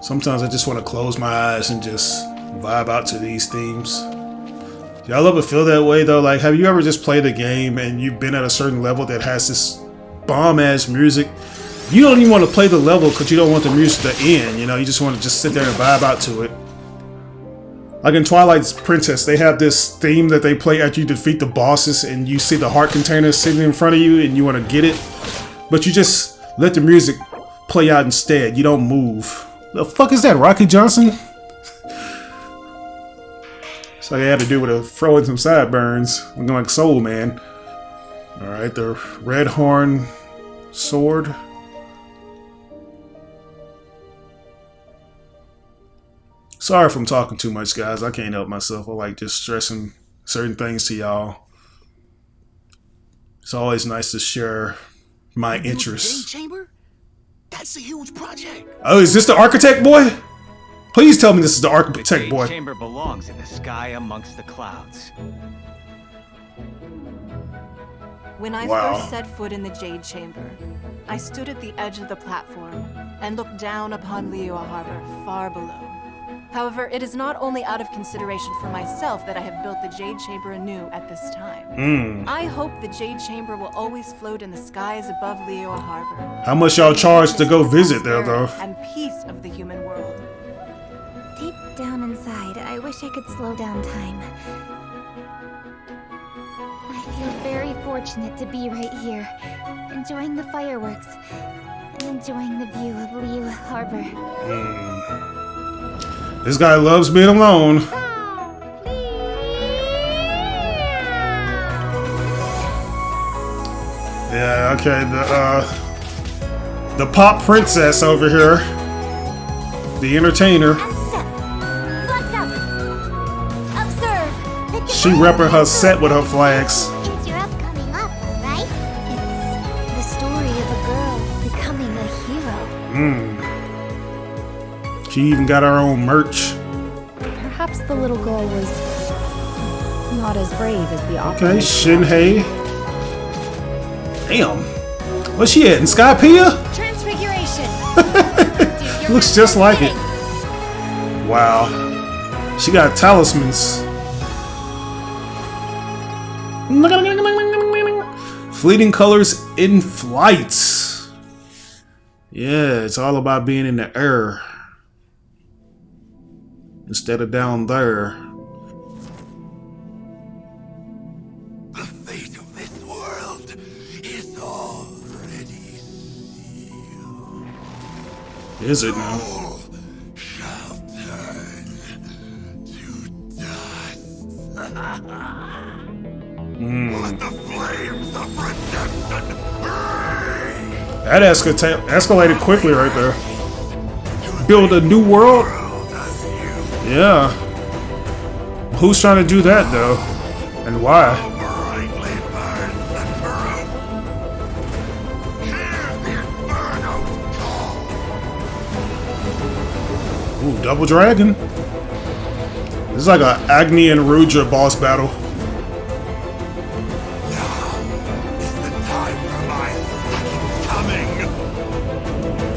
Sometimes I just want to close my eyes and just vibe out to these themes. Y'all ever feel that way though? Like, have you ever just played a game and you've been at a certain level that has this bomb-ass music? You don't even want to play the level because you don't want the music to end, you know? You just want to just sit there and vibe out to it. Like in Twilight Princess, they have this theme that they play after you defeat the bosses and you see the heart container sitting in front of you and you want to get it. But you just let the music play out instead. You don't move. The fuck is that, Rocky Johnson? So I had to do with a throwing some sideburns. Looking like Soul Man. Alright, the red horn sword. Sorry if I'm talking too much, guys. I can't help myself. I like just stressing certain things to y'all. It's always nice to share my interests. Chamber? That's a huge project. Oh, is this the architect boy? Please tell me this is the architect boy. The chamber belongs in the sky amongst the clouds. When I first set foot in the Jade Chamber, I stood at the edge of the platform and looked down upon Liyue Harbor far below. However, it is not only out of consideration for myself that I have built the Jade Chamber anew at this time. I hope the Jade Chamber will always float in the skies above Liyue Harbor. How much y'all charge to go visit there, though? And peace of the human world. Deep down inside, I wish I could slow down time. I feel very fortunate to be right here, enjoying the fireworks and enjoying the view of Liyue Harbor. This guy loves being alone. Yeah, okay, the pop princess over here. The entertainer. She repping her set with her flags. It's your upcoming opera, right? It's the story of a girl becoming a hero. She even got her own merch. Perhaps the little girl was not as brave as the opera. Okay, Shinhei. Damn. What's she at? In Skypiea? Transfiguration. Looks just like it. Wow. She got talismans. Fleeting colors in flights. Yeah, it's all about being in the air instead of down there. The fate of this world is already sealed. Is it now? All shall turn to dust. Let the flames of redemption burn. That escalated quickly right there. Build a new world? Yeah. Who's trying to do that though? And why? Ooh, double dragon. This is like a Agni and Rudra boss battle.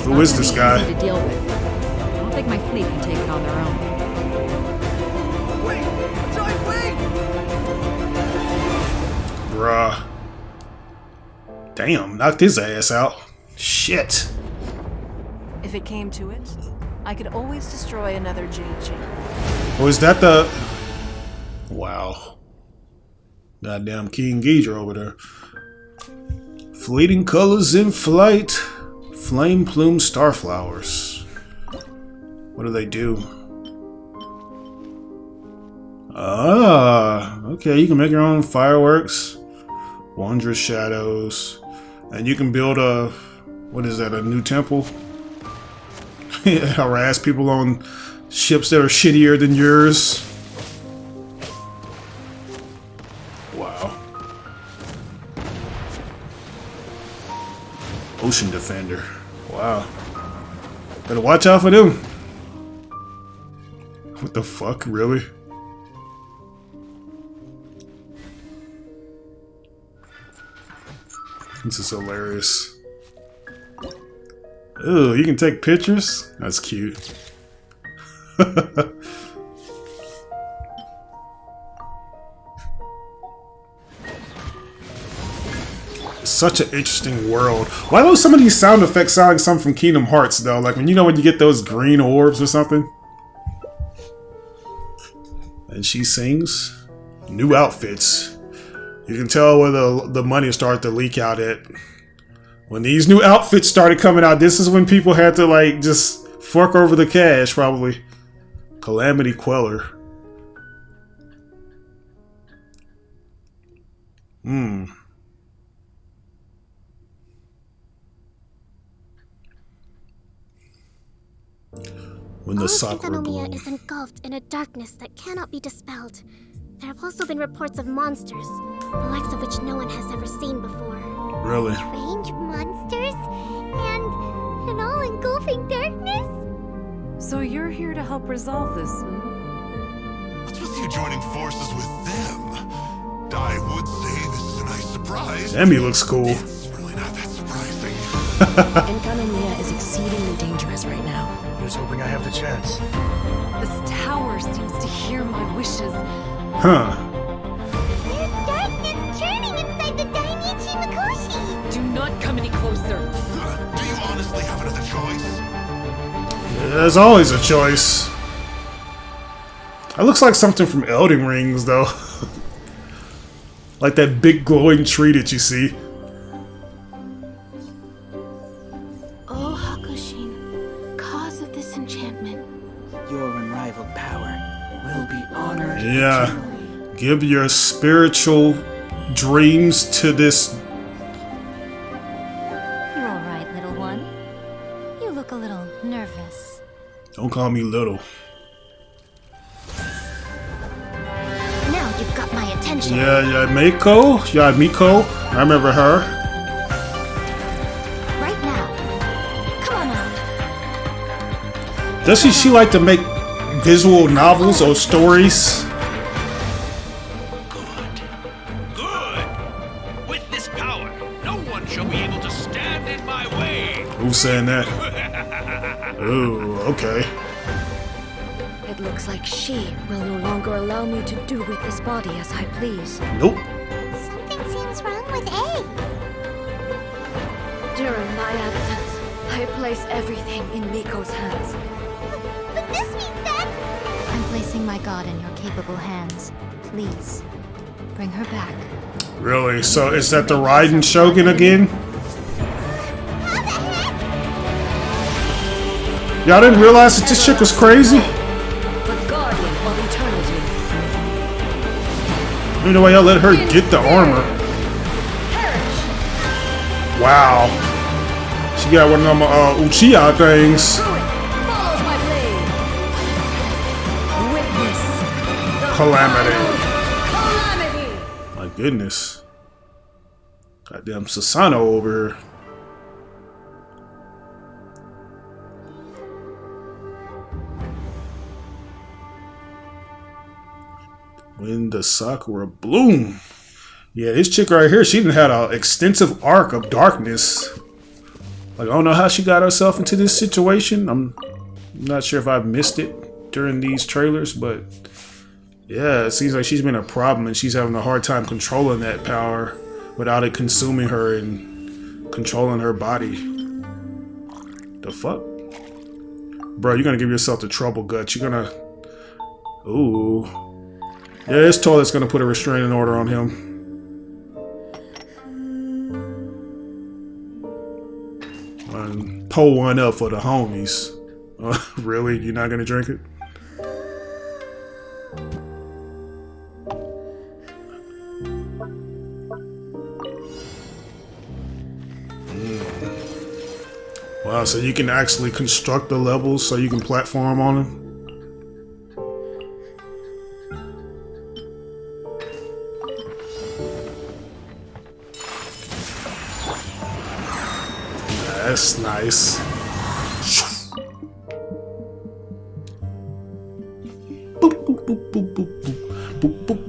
Who is this guy? To deal with. I don't think my fleet can take it on their own. Wait! Joy, wait! Bruh. Damn, knocked his ass out. Shit. If it came to it, I could always destroy another Jade Chamber. Oh, is that the... Wow. Goddamn King Ghidra over there. Fleeting colors in flight. Flame plume starflowers. What do they do? Ah, Okay, you can make your own fireworks, wondrous shadows, and you can build a, what is that, a new temple? Harass people on ships that are shittier than yours. Wow. Ocean Defender. Wow. Better watch out for them. What the fuck, really? This is hilarious. Ooh, you can take pictures? That's cute. Such an interesting world. Why do some of these sound effects sound like something from Kingdom Hearts, though? Like when when you get those green orbs or something? And she sings new outfits. You can tell where the money started to leak out at. When these new outfits started coming out, this is when people had to like just fork over the cash, probably. Calamity Queller. When the Sakura bloom is engulfed in a darkness that cannot be dispelled. There have also been reports of monsters, the likes of which no one has ever seen before. Really? Strange monsters and an all-engulfing darkness? So you're here to help resolve this, What's with you joining forces with them? I would say this is a nice surprise. Emmy looks cool. It's really not that surprising. Enkanomiya is exceedingly dangerous right now. Here's hoping I have the chance. This tower seems to hear my wishes. Huh. There's darkness churning inside the Dainichi Mikoshi. Do not come any closer. Do you honestly have another choice? There's always a choice. That looks like something from Elden Rings, though. Like that big glowing tree that you see. Oh, Hakushin, cause of this enchantment. Your unrivaled power will be honored. Yeah. Give your spiritual dreams to this. You're all right, little one. You look a little nervous. Don't call me little. Now you've got my attention. Yeah, Miko. I remember her. Right now. Come on out. Doesn't she like to make visual novels or stories? Good! With this power, no one shall be able to stand in my way! Who's saying that? Ooh, okay. It looks like she will no longer allow me to do with this body as I please. Nope. Something seems wrong with A. During my absence, I place everything in Miko's hands. But this means that... I'm placing my god in your capable hands. Please, bring her back. Really? So is that the Raiden Shogun again? Y'all didn't realize that this chick was crazy? The guardian of eternity. You know why y'all let her get the armor? Wow. She got one of them Uchiha things. Calamity. My goodness. Goddamn Sasano over here. When the Sakura bloom. Yeah, this chick right here, she done had an extensive arc of darkness. Like, I don't know how she got herself into this situation. I'm not sure if I missed it during these trailers, but yeah, it seems like she's been a problem and she's having a hard time controlling that power without it consuming her and controlling her body. The fuck? Bro, you're gonna give yourself the trouble guts. You're gonna... Ooh. Yeah, this toilet's gonna put a restraining order on him. And pull one up for the homies. Really? You're not gonna drink it? So you can actually construct the levels so you can platform on them. That's nice. Boop, boop, boop, boop, boop, boop, boop, boop.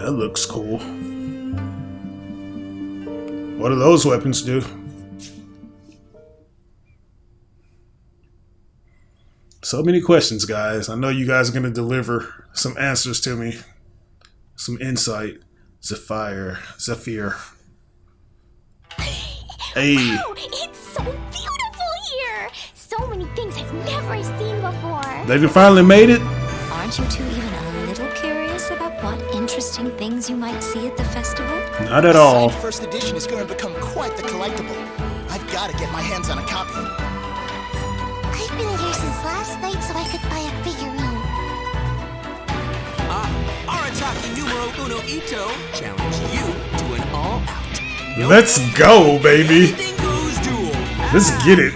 That looks cool. What do those weapons do? So many questions, guys. I know you guys are going to deliver some answers to me. Some insight. Zephyr. Hey. Wow, it's so beautiful here. So many things I've never seen before. They finally made it? Aren't you two even a little curious about what interesting things you might see at the festival? Not at all. The first edition is going to become quite the collectible. I've got to get my hands on a copy. I've been here since last night so I could buy a figurine. Arataki numero uno Ito challenge you to an all-out. Let's go, baby. Let's get it.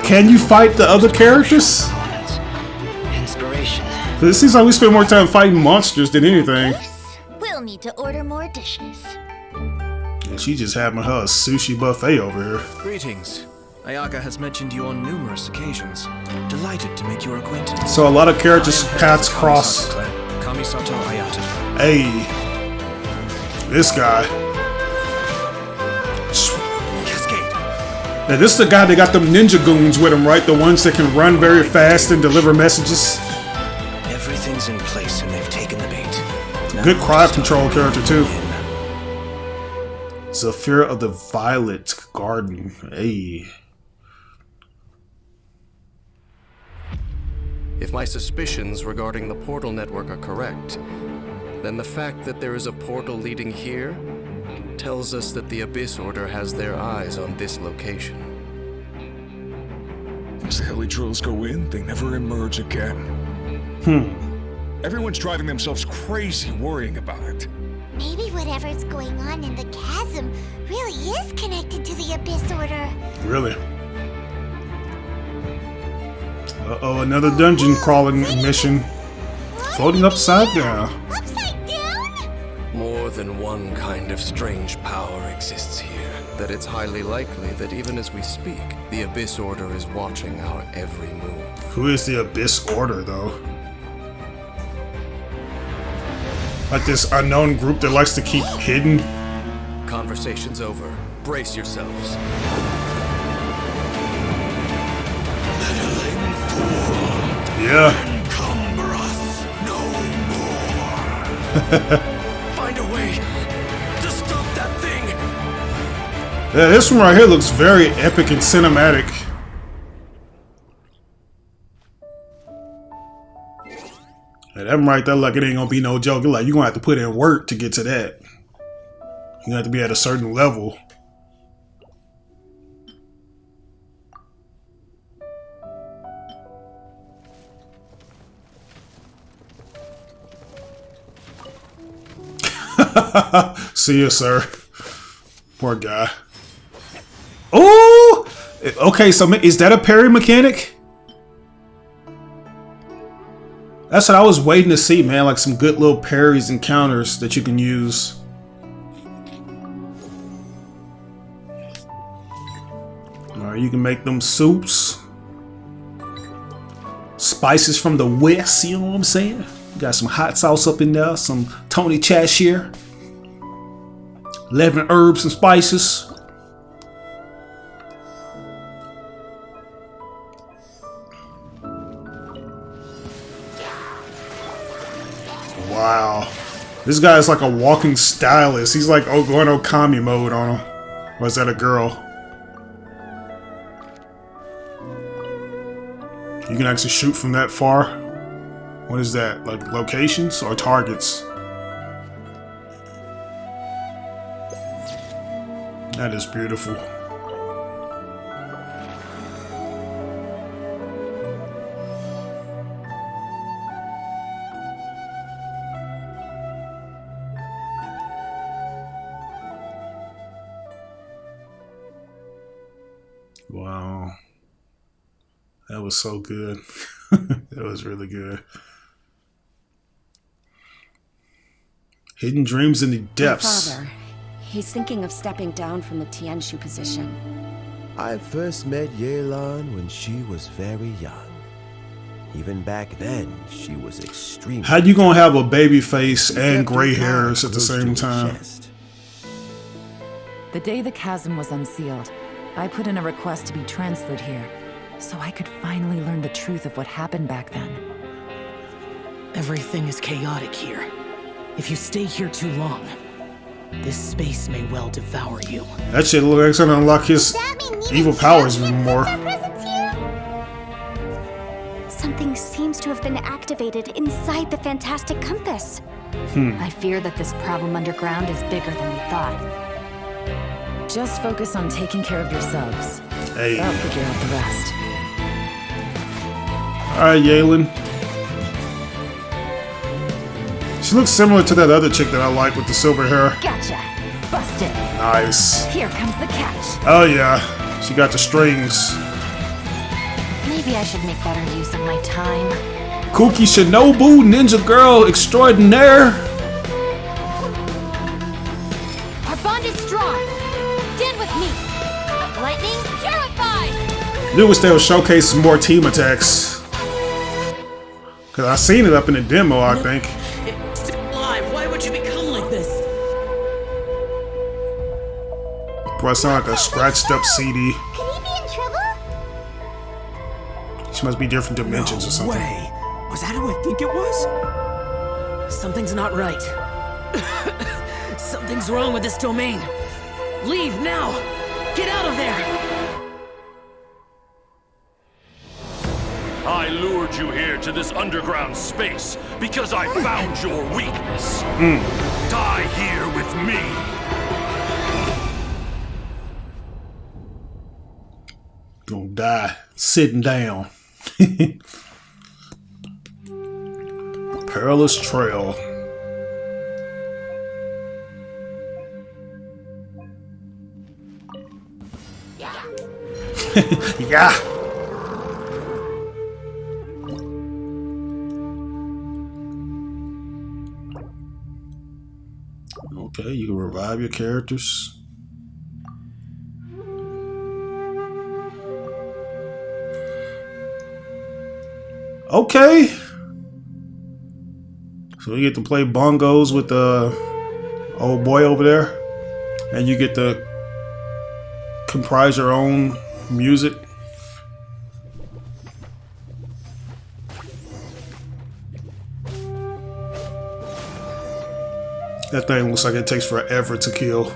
Can you fight the other characters? Inspiration. It seems like we spend more time fighting monsters than anything. We'll need to order more dishes. And she just having her a sushi buffet over here. Greetings. Ayaka has mentioned you on numerous occasions. Delighted to make your acquaintance. So a lot of characters' paths cross. Kamisato Ayata. Hey, this guy. Now, this is the guy that got them ninja goons with him, right? The ones that can run very fast and deliver messages. Everything's in place and they've taken the bait. Good crowd control character too. Zephyr of the Violet Garden. Hey. If my suspicions regarding the portal network are correct, then the fact that there is a portal leading here tells us that the Abyss Order has their eyes on this location. As the heli drills go in, they never emerge again. Everyone's driving themselves crazy worrying about it. Maybe whatever's going on in the chasm really is connected to the Abyss Order. Really? Uh-oh, another dungeon crawling mission. Floating upside down. Upside down? More than one kind of strange power exists here. That it's highly likely that even as we speak, the Abyss Order is watching our every move. Who is the Abyss Order, though? Like this unknown group that likes to keep hidden? Conversation's over. Brace yourselves. Yeah. Encumber us no more. Find a way to stop that thing. Yeah, this one right here looks very epic and cinematic. Yeah, that one right there, like it ain't gonna be no joke. Like you're gonna have to put in work to get to that. You're gonna have to be at a certain level. See you, sir. Poor guy. Oh! Okay, so is that a parry mechanic? That's what I was waiting to see, man. Like some good little parries and counters that you can use. Alright, you can make them soups. Spices from the west, you know what I'm saying? Got some hot sauce up in there, some Tony Chashire, 11 herbs and spices. Wow, this guy is like a walking stylist. He's like going Okami mode on him. Or is that a girl? You can actually shoot from that far. What is that? Like locations or targets? That is beautiful. Wow. That was so good. That was really good. Hidden dreams in the depths. My father, he's thinking of stepping down from the Tianshu position. I first met Yelan when she was very young. Even back then, she was extremely... How you gonna have a baby face and gray hairs at the same time? The day the chasm was unsealed, I put in a request to be transferred here, so I could finally learn the truth of what happened back then. Everything is chaotic here. If you stay here too long, this space may well devour you. That shit looks like it's gonna unlock his evil powers even more. Something seems to have been activated inside the Fantastic Compass. I fear that this problem underground is bigger than we thought. Just focus on taking care of yourselves. Hey. I'll figure out the rest. Alright, Yelan. She looks similar to that other chick that I like with the silver hair. Gotcha. Busted. Nice. Here comes the catch. Oh yeah. She got the strings. Maybe I should make better use of my time. Kooky Shinobu, ninja girl extraordinaire. Our bond is strong. Stand with me. Lightning purified. Knew wish they would showcase some more team attacks. Cause I seen it up in the demo, I think. It's still alive. Why would you become like this? Boy, I sound like a scratched up CD. Could he be in trouble? She must be different dimensions or something. Way. Was that who I think it was? Something's not right. Something's wrong with this domain. Leave now. Get out of there. I lured you here to this underground space because I found your weakness. Die here with me. Gonna die sitting down. Perilous Trail. Yeah. Okay, you can revive your characters. Okay. So you get to play bongos with the old boy over there. And you get to comprise your own music. That thing looks like it takes forever to kill.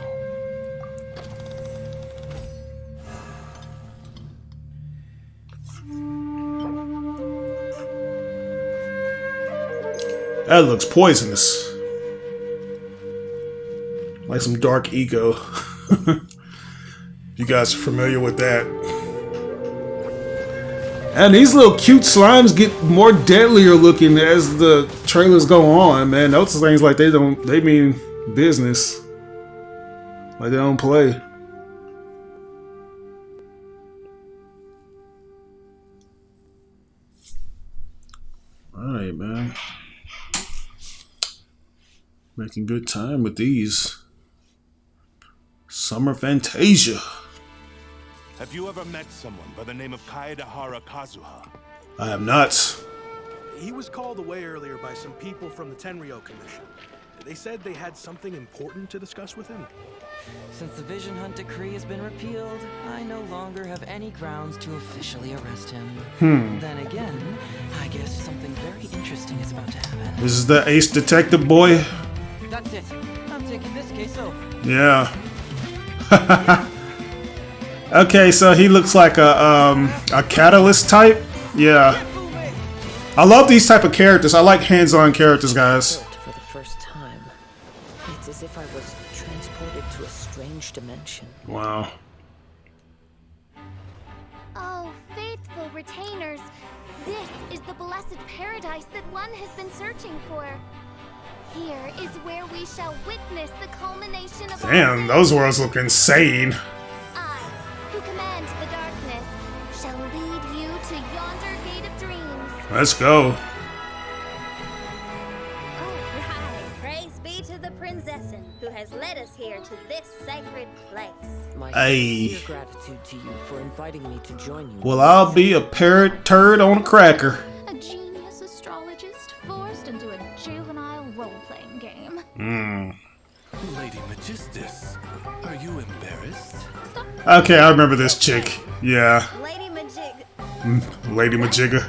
That looks poisonous. Like some dark ego. You guys are familiar with that. And these little cute slimes get more deadlier looking as the trailers go on, man. Those things like they mean business. Like they don't play. Alright, man. Making good time with these. Summer Fantasia. Have you ever met someone by the name of Kaedahara Kazuha? I have not. He was called away earlier by some people from the Tenryou Commission. They said they had something important to discuss with him. Since the Vision Hunt decree has been repealed, I no longer have any grounds to officially arrest him. Then again, I guess something very interesting is about to happen. This is the ace detective boy. That's it. I'm taking this case over. Yeah. Okay, so he looks like a catalyst type. Yeah. I love these type of characters. I like hands-on characters, guys. For the first time, it's as if I was transported to a strange dimension. Wow. Oh, faithful retainers, this is the blessed paradise that one has been searching for. Here is where we shall witness the culmination of Damn, those worlds look insane. I, who command the darkness, to yonder gate of dreams. Let's go. Alright, praise be to the Prinzessin, who has led us here to this sacred place. My Ay. sincere gratitude to you for inviting me to join you. Well, I'll be a parrot turd on a cracker. A genius astrologist forced into a juvenile role-playing game. Lady Magistus, are you embarrassed? Okay, I remember this chick. Yeah. Lady Majig. Lady Majigga.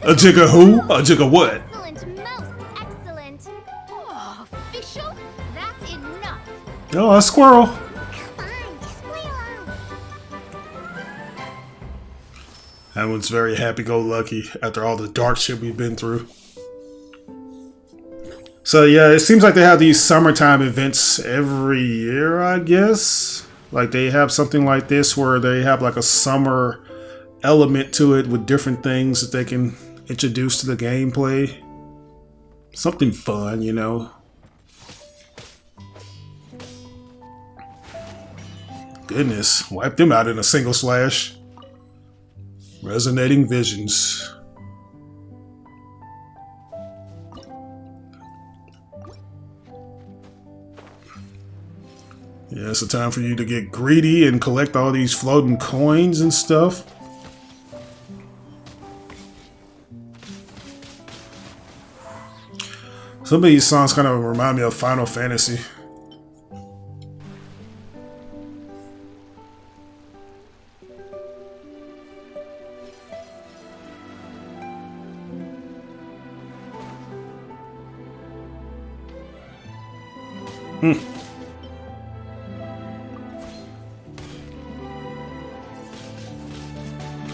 A jigga who? A jigga what? Excellent, most excellent. Oh, official? That's enough. Oh, a squirrel. That one's very happy-go-lucky after all the dark shit we've been through. So yeah, it seems like they have these summertime events every year, I guess. Like they have something like this where they have like a summer element to it with different things that they can introduce to the gameplay. Something fun, you know. Goodness, wipe them out in a single slash. Resonating visions. Yeah, it's a time for you to get greedy and collect all these floating coins and stuff. Some of these songs kind of remind me of Final Fantasy.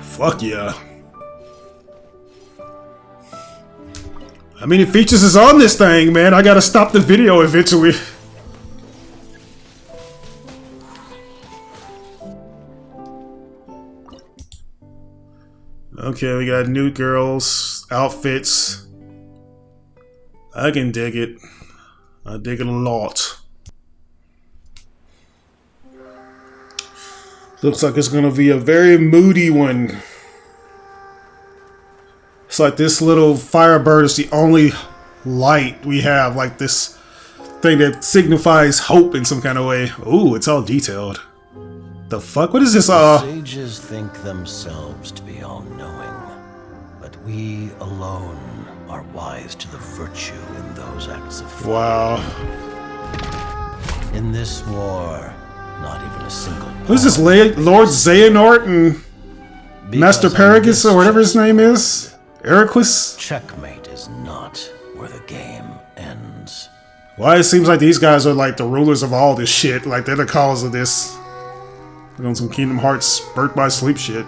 Fuck yeah. How many features is on this thing, man? I gotta stop the video eventually. Okay, we got new girls, outfits. I can dig it. I dig it a lot. Looks like it's gonna be a very moody one. It's like this little Firebird is the only light we have, like this thing that signifies hope in some kind of way. Ooh, it's all detailed. The fuck? What is this? Sages think themselves to be all-knowing, but we alone are wise to the virtue in those acts of faith. Wow. In this war, not even a single. Who's this? Lord Xehanort and Master Perilous, or whatever his name is? Eriquis? Checkmate is not where the game ends. Why it seems like these guys are like the rulers of all this shit. Like they're the cause of this. Like on some Kingdom Hearts Birth by Sleep shit.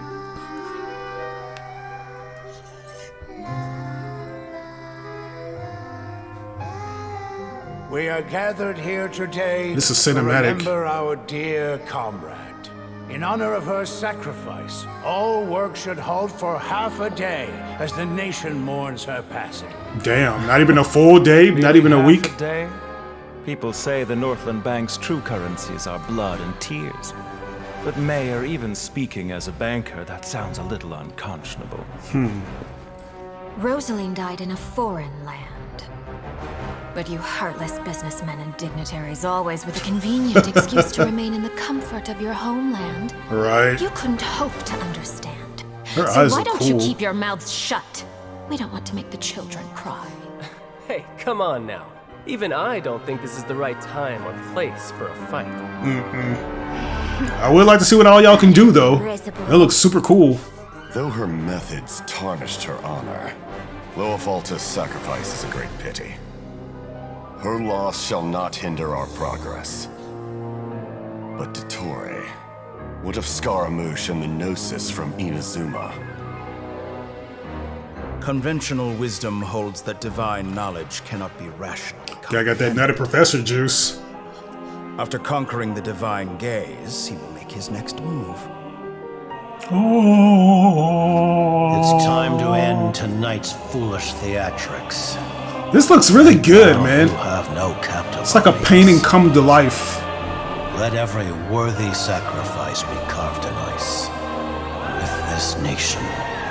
We are gathered here today This is cinematic. to remember our dear comrade. In honor of her sacrifice, all work should halt for half a day as the nation mourns her passing. Damn, not even a full day, not even a week. Half a day? People say the Northland Bank's true currencies are blood and tears. But Mayor, even speaking as a banker, that sounds a little unconscionable. Rosaline died in a foreign land. But you heartless businessmen and dignitaries always with a convenient excuse to remain in the comfort of your homeland. Right. You couldn't hope to understand. Her So eyes why are don't you cool. keep your mouths shut? We don't want to make the children cry. Hey, come on now. Even I don't think this is the right time or place for a fight. I would like to see what all y'all can do, though. It looks super cool. Though her methods tarnished her honor, Loafalta's sacrifice is a great pity. Her loss shall not hinder our progress. But Dottore, what of Scaramouche and the Gnosis from Inazuma? Conventional wisdom holds that divine knowledge cannot be rational. I got that nutty professor juice. After conquering the divine gaze, he will make his next move. It's time to end tonight's foolish theatrics. This looks really good, Now man. You have no captive. It's like a painting come to life. Let every worthy sacrifice be carved in ice. With this nation,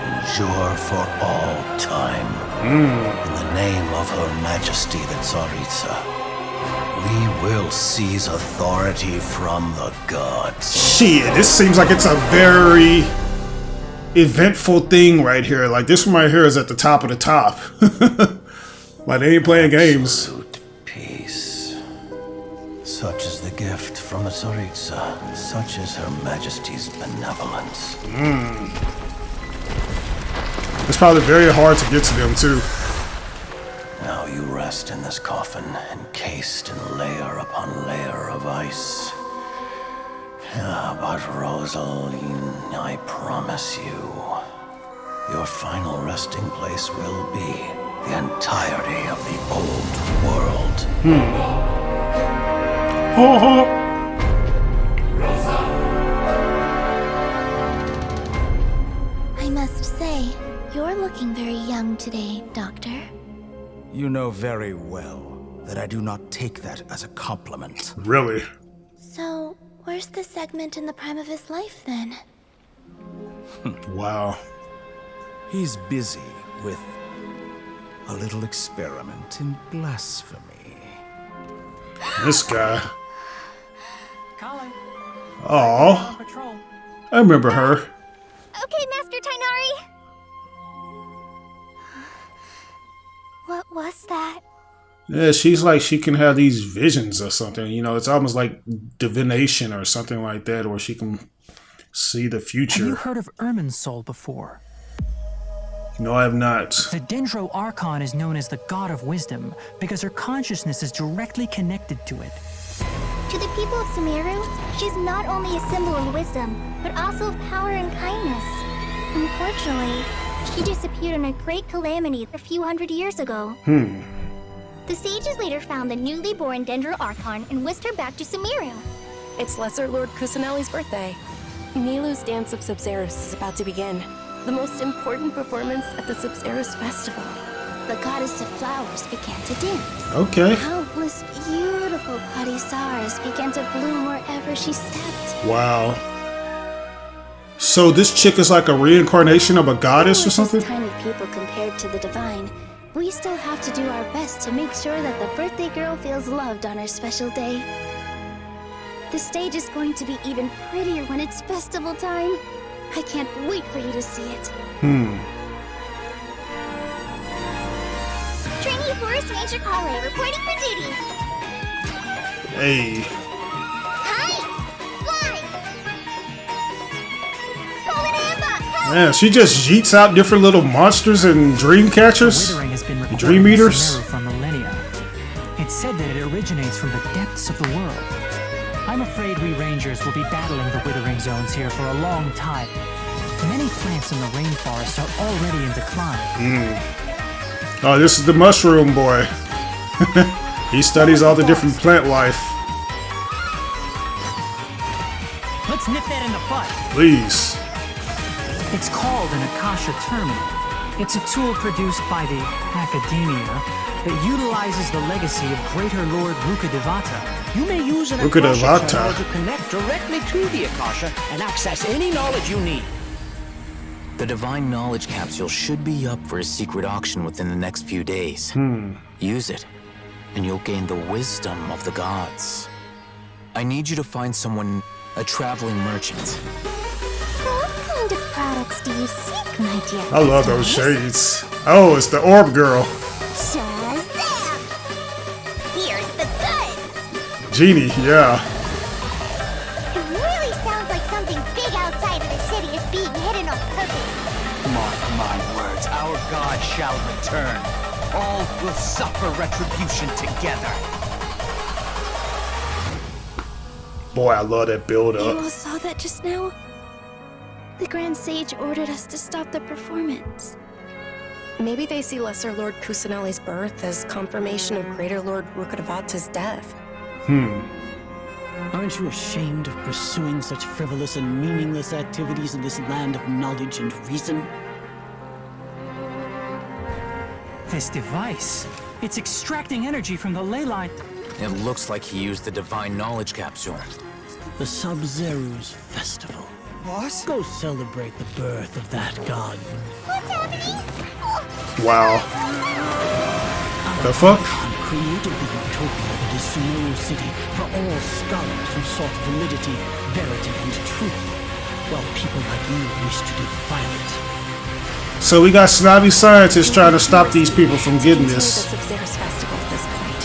endure for all time. In the name of Her Majesty the Tsaritsa, we will seize authority from the gods. Shit, this seems like it's a very eventful thing right here. Like, this one right here is at the top of the top. Like, they ain't playing games. Peace. Such is the gift from the Tsaritsa. Such is Her Majesty's benevolence. It's probably very hard to get to them, too. Now you rest in this coffin, encased in layer upon layer of ice. But Rosaline, I promise you, your final resting place will be the entirety of the old world. I must say, you're looking very young today, Doctor. You know very well that I do not take that as a compliment. Really? So, where's the segment in the prime of his life, then? Wow. He's busy with a little experiment in blasphemy. This guy. Oh, I remember her. Okay, Master Tainari. What was that? Yeah, she's like, she can have these visions or something. You know, it's almost like divination or something like that, or she can see the future. Have you heard of Irminsul before? No, I have not. The Dendro Archon is known as the God of Wisdom because her consciousness is directly connected to it. To the people of Sumeru, she's not only a symbol of wisdom, but also of power and kindness. Unfortunately, she disappeared in a great calamity a few hundred years ago. The sages later found the newly born Dendro Archon and whisked her back to Sumeru. It's Lesser Lord Kusanali's birthday. Nilu's Dance of Subzerus is about to begin. The most important performance at the Subzerus Festival. The goddess of flowers began to dance. Okay. Countless beautiful Padisars began to bloom wherever she stepped. Wow. So this chick is like a reincarnation of a goddess or something? Tiny people compared to the divine. We still have to do our best to make sure that the birthday girl feels loved on her special day. The stage is going to be even prettier when it's festival time. I can't wait for you to see it. Trainee Forest Ranger Kale reporting for duty. Hey. Hi! Fly! Golden Amber! Man, she just yeets out different little monsters and dream catchers. Withering has been recorded Dream eaters. in Sumeru for millennia. It's said that it originates from the depths of the world. I'm afraid we Rangers will be battling the withering zones here for a long time. Many plants in the rainforest are already in decline. Oh, this is the mushroom boy. He studies all the different plant life. Let's nip that in the bud. Please. It's called an Akasha terminal. It's a tool produced by the Academia that utilizes the legacy of Greater Lord Rukkhadevata. You may use an Rukkhadevata. Akasha terminal to connect directly to the Akasha and access any knowledge you need. The Divine Knowledge Capsule should be up for a secret auction within the next few days. Use it, and you'll gain the wisdom of the gods. I need you to find someone, a traveling merchant. What kind of products do you seek, my dear? I love those shades. Oh, it's the orb girl. Shazam! Here's the goods! Genie, yeah. It really sounds like something big outside of the city is being hidden on purpose. Mark my words, our God shall return. All will suffer retribution together. Boy, I love that build You up. all saw that just now? The Grand Sage ordered us to stop the performance. Maybe they see Lesser Lord Kusanali's birth as confirmation of Greater Lord Rukkhadevata's death. Aren't you ashamed of pursuing such frivolous and meaningless activities in this land of knowledge and reason? This device, it's extracting energy from the ley line. It looks like he used the Divine Knowledge Capsule. The Subzerus Festival. boss? Go celebrate the birth of that god. What's happening? Wow. The fuck? Created the utopia that is Snow City for all scholars who sought validity, verity, and truth, while people like you wish to defile it. So we got snobby scientists trying to stop these people from getting this. The Sub-Zero's festival at this point.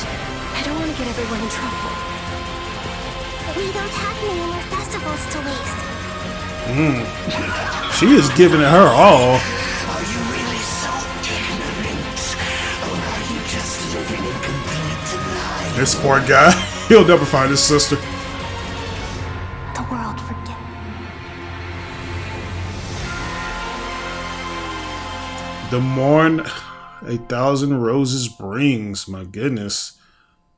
I don't want to get everyone in trouble. We don't have many more festivals to waste. She is giving it her all. Are you really so ignorant? Or are you just living in complete denial? This poor guy, he'll never find his sister. The world forget. The Morn 1,000 Roses brings. My goodness.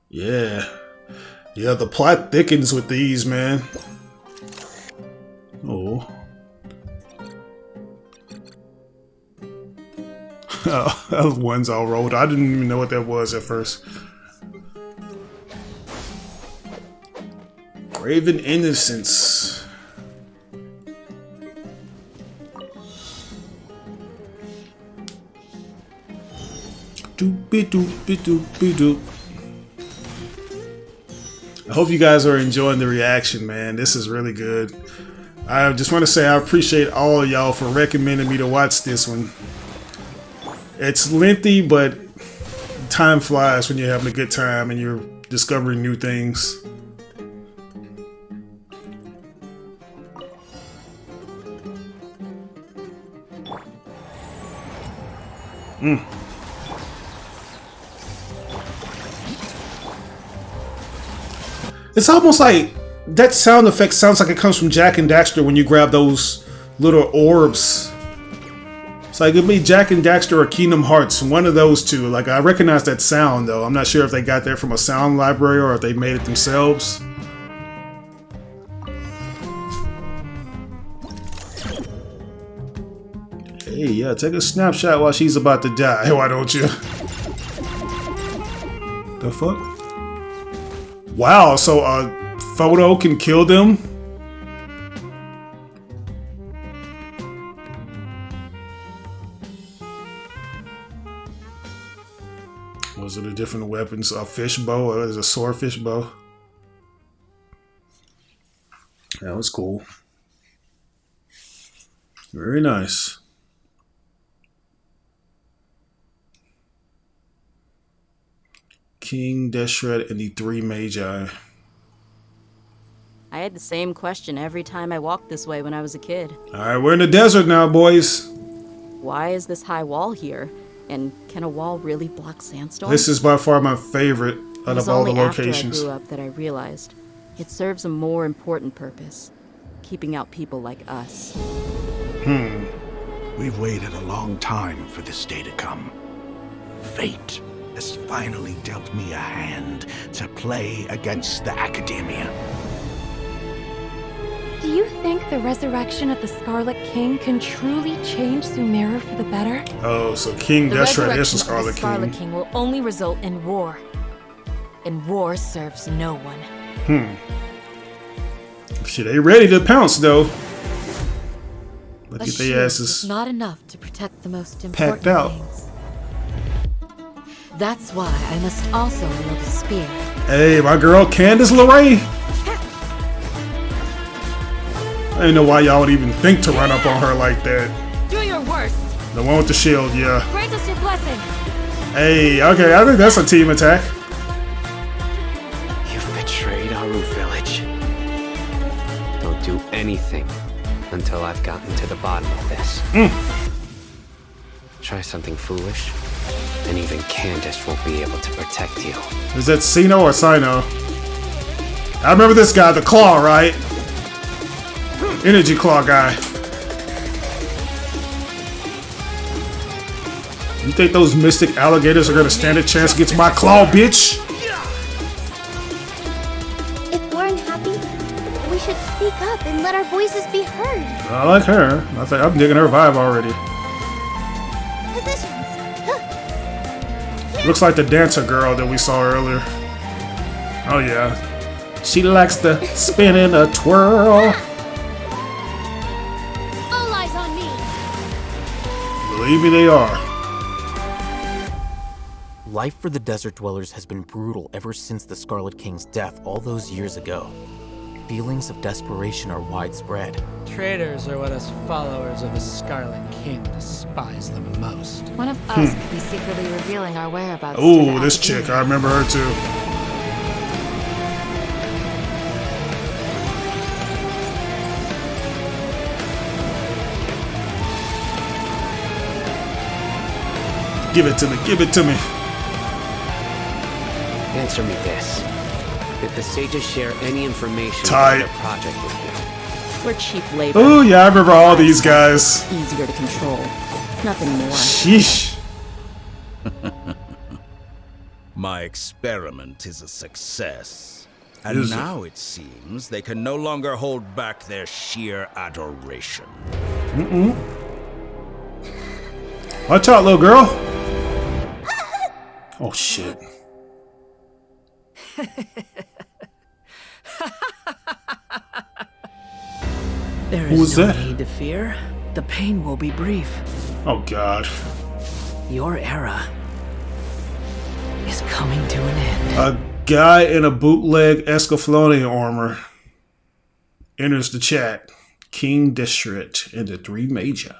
Yeah. Yeah, the plot thickens with these, man. Oh. That one's all rolled. I didn't even know what that was at first. Raven Innocence. Doopy-doopy-doopy-doop. I hope you guys are enjoying the reaction, man. This is really good. I just want to say I appreciate all of y'all for recommending me to watch this one. It's lengthy, but time flies when you're having a good time and you're discovering new things. It's almost like that sound effect sounds like it comes from Jak and Daxter when you grab those little orbs. It's like it'd be Jak and Daxter or Kingdom Hearts, one of those two. Like, I recognize that sound though. I'm not sure if they got that from a sound library or if they made it themselves. Hey, yeah, take a snapshot while she's about to die. Why don't you? The fuck? Wow, so a photo can kill them? Was it a different weapons? A fish bow or is it a swordfish bow? That was cool. Very nice. King, Deshret, and the 3 Magi. I had the same question every time I walked this way when I was a kid. Alright, we're in the desert now, boys. Why is this high wall here? And can a wall really block sandstorms? This is by far my favorite out of all the locations. It was only after I grew up that I realized it serves a more important purpose. Keeping out people like us. We've waited a long time for this day to come. Fate has finally dealt me a hand to play against the Academia. Do you think the resurrection of the Scarlet King can truly change Sumeru for the better? Oh, so King Deshret is the Scarlet Scarlet King will only result in war. And war serves no one. Shit, they ready to pounce though. But A get shield their is asses not enough to protect the most important packed out. things. That's why I must also wield a spear. Hey, my girl Candace LeRae. I didn't know why y'all would even think to run up on her like that. Do your worst. The one with the shield, yeah. Grant us your blessing. Hey, okay, I think that's a team attack. You've betrayed our root village. Don't do anything until I've gotten to the bottom of this. Try something foolish, and even Candace won't be able to protect you. Is that Sino or Sino? I remember this guy, the Claw, right? Energy Claw guy. You think those mystic alligators are gonna stand a chance against my claw, bitch? If we're unhappy, we should speak up and let our voices be heard. I like her. I think I'm digging her vibe already. Positions. Looks like the dancer girl that we saw earlier. Oh yeah. She likes to spin in a twirl. Believe me, they are. Life for the desert dwellers has been brutal ever since the Scarlet King's death all those years ago. Feelings of desperation are widespread. Traitors are what us followers of the Scarlet King despise the most. One of us could be secretly revealing our whereabouts. Ooh, this chick, I remember her too. Give it to me, give it to me. Answer me this. Did the sages share any information Tight. about their project with you? We're cheap labor. Oh yeah, I remember all these guys. Easier to control. Nothing more. Sheesh. My experiment is a success. And now it seems they can no longer hold back their sheer adoration. Watch out, little girl. Oh shit. There Who was is no that? need to fear. The pain will be brief. Oh god. Your era is coming to an end. A guy in a bootleg Escaflowne armor enters the chat. King Deshret and the 3 Magi.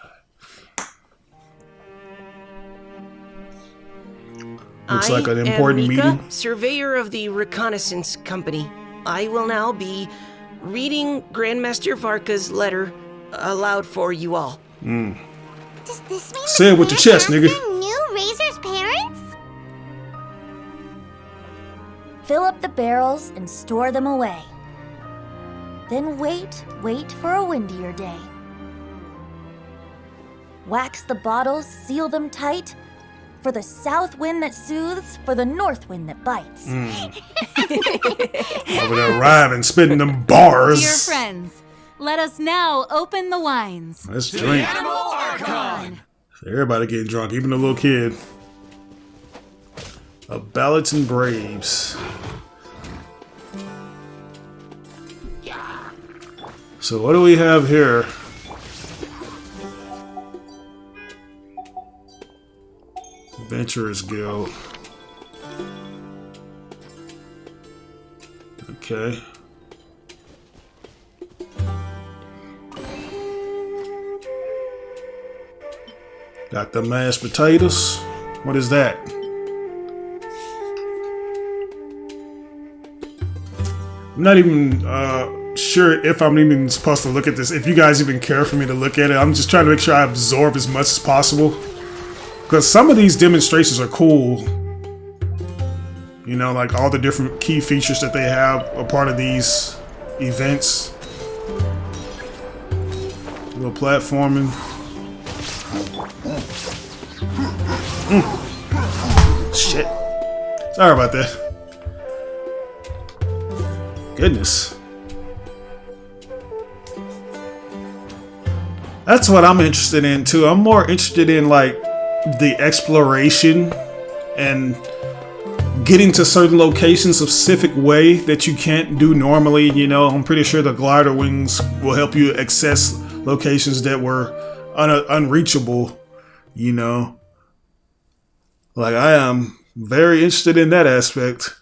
Looks like an important meeting. Surveyor of the Reconnaissance Company. I will now be reading Grandmaster Varka's letter aloud for you all. Does this mean Say it with your chest, nigga. new Razor's parents? Fill up the barrels and store them away. Then wait for a windier day. Wax the bottles, seal them tight. For the south wind that soothes, for the north wind that bites. Over there rhyming, spitting them bars. Dear friends, let us now open the wines. Let's drink. Everybody getting drunk, even the little kid. A Ballads and Braves. So what do we have here? Adventurers Guild. Okay. Got the mashed potatoes. What is that? I'm not even sure if I'm even supposed to look at this. If you guys even care for me to look at it, I'm just trying to make sure I absorb as much as possible. Because some of these demonstrations are cool. You know, like all the different key features that they have a part of these events. A little platforming. Shit. Sorry about that. Goodness. That's what I'm interested in too. I'm more interested in like the exploration and getting to certain locations a specific way that you can't do normally. You know, I'm pretty sure the glider wings will help you access locations that were unreachable, you know. Like, I am very interested in that aspect.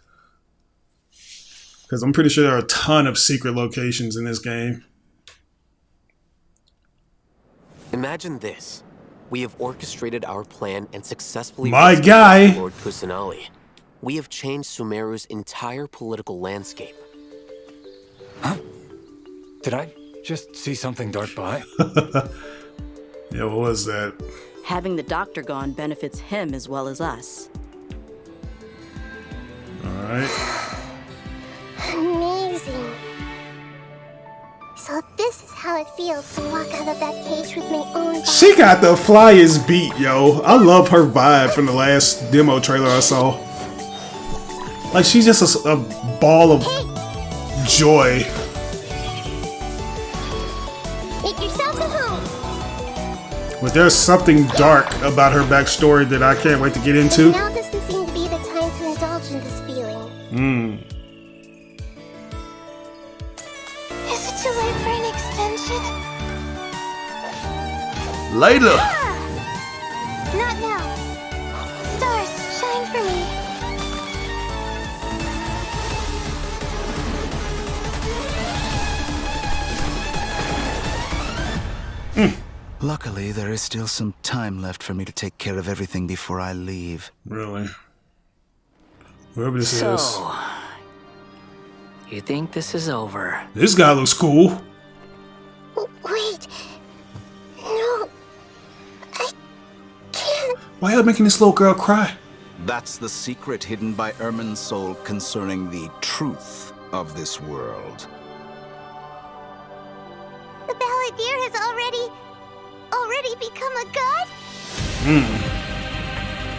Because I'm pretty sure there are a ton of secret locations in this game. Imagine this. We have orchestrated our plan and successfully My guy! Lord Kusanali. We have changed Sumeru's entire political landscape. Huh? Did I just see something dart by? Yeah, what was that? Having the doctor gone benefits him as well as us. Alright. Amazing. So this is how it feels to walk out of that cage with my own body. She got the flyest beat, yo. I love her vibe from the last demo trailer I saw. Like, she's just a ball of joy. Make yourself at home. But there's something dark about her backstory that I can't wait to get into. Now doesn't seem to be the time to indulge in this feeling. Is it too late for an extension? Later. Luckily, there is still some time left for me to take care of everything before I leave. Really? Whoever this So, is. you think this is over? This guy looks cool. Wait. No. I can't. Why are you making this little girl cry? That's the secret hidden by Ermin's soul concerning the truth of this world. The Balladeer has already become a god?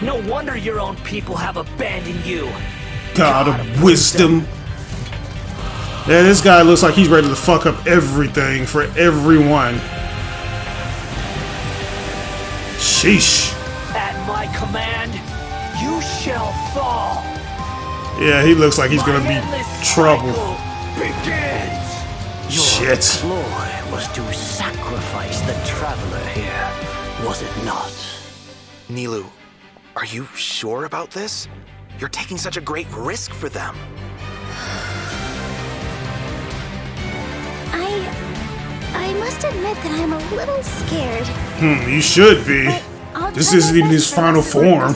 No wonder your own people have abandoned you. God of wisdom. Yeah, this guy looks like he's ready to fuck up everything for everyone. Sheesh. At my command, you shall fall. Yeah, he looks like he's gonna be trouble. Begins. Shit. Ploy was to sacrifice the traveler here, was it not? Nilou, are you sure about this? You're taking such a great risk for them. I must admit that I'm a little scared. You should be. This isn't even his final form.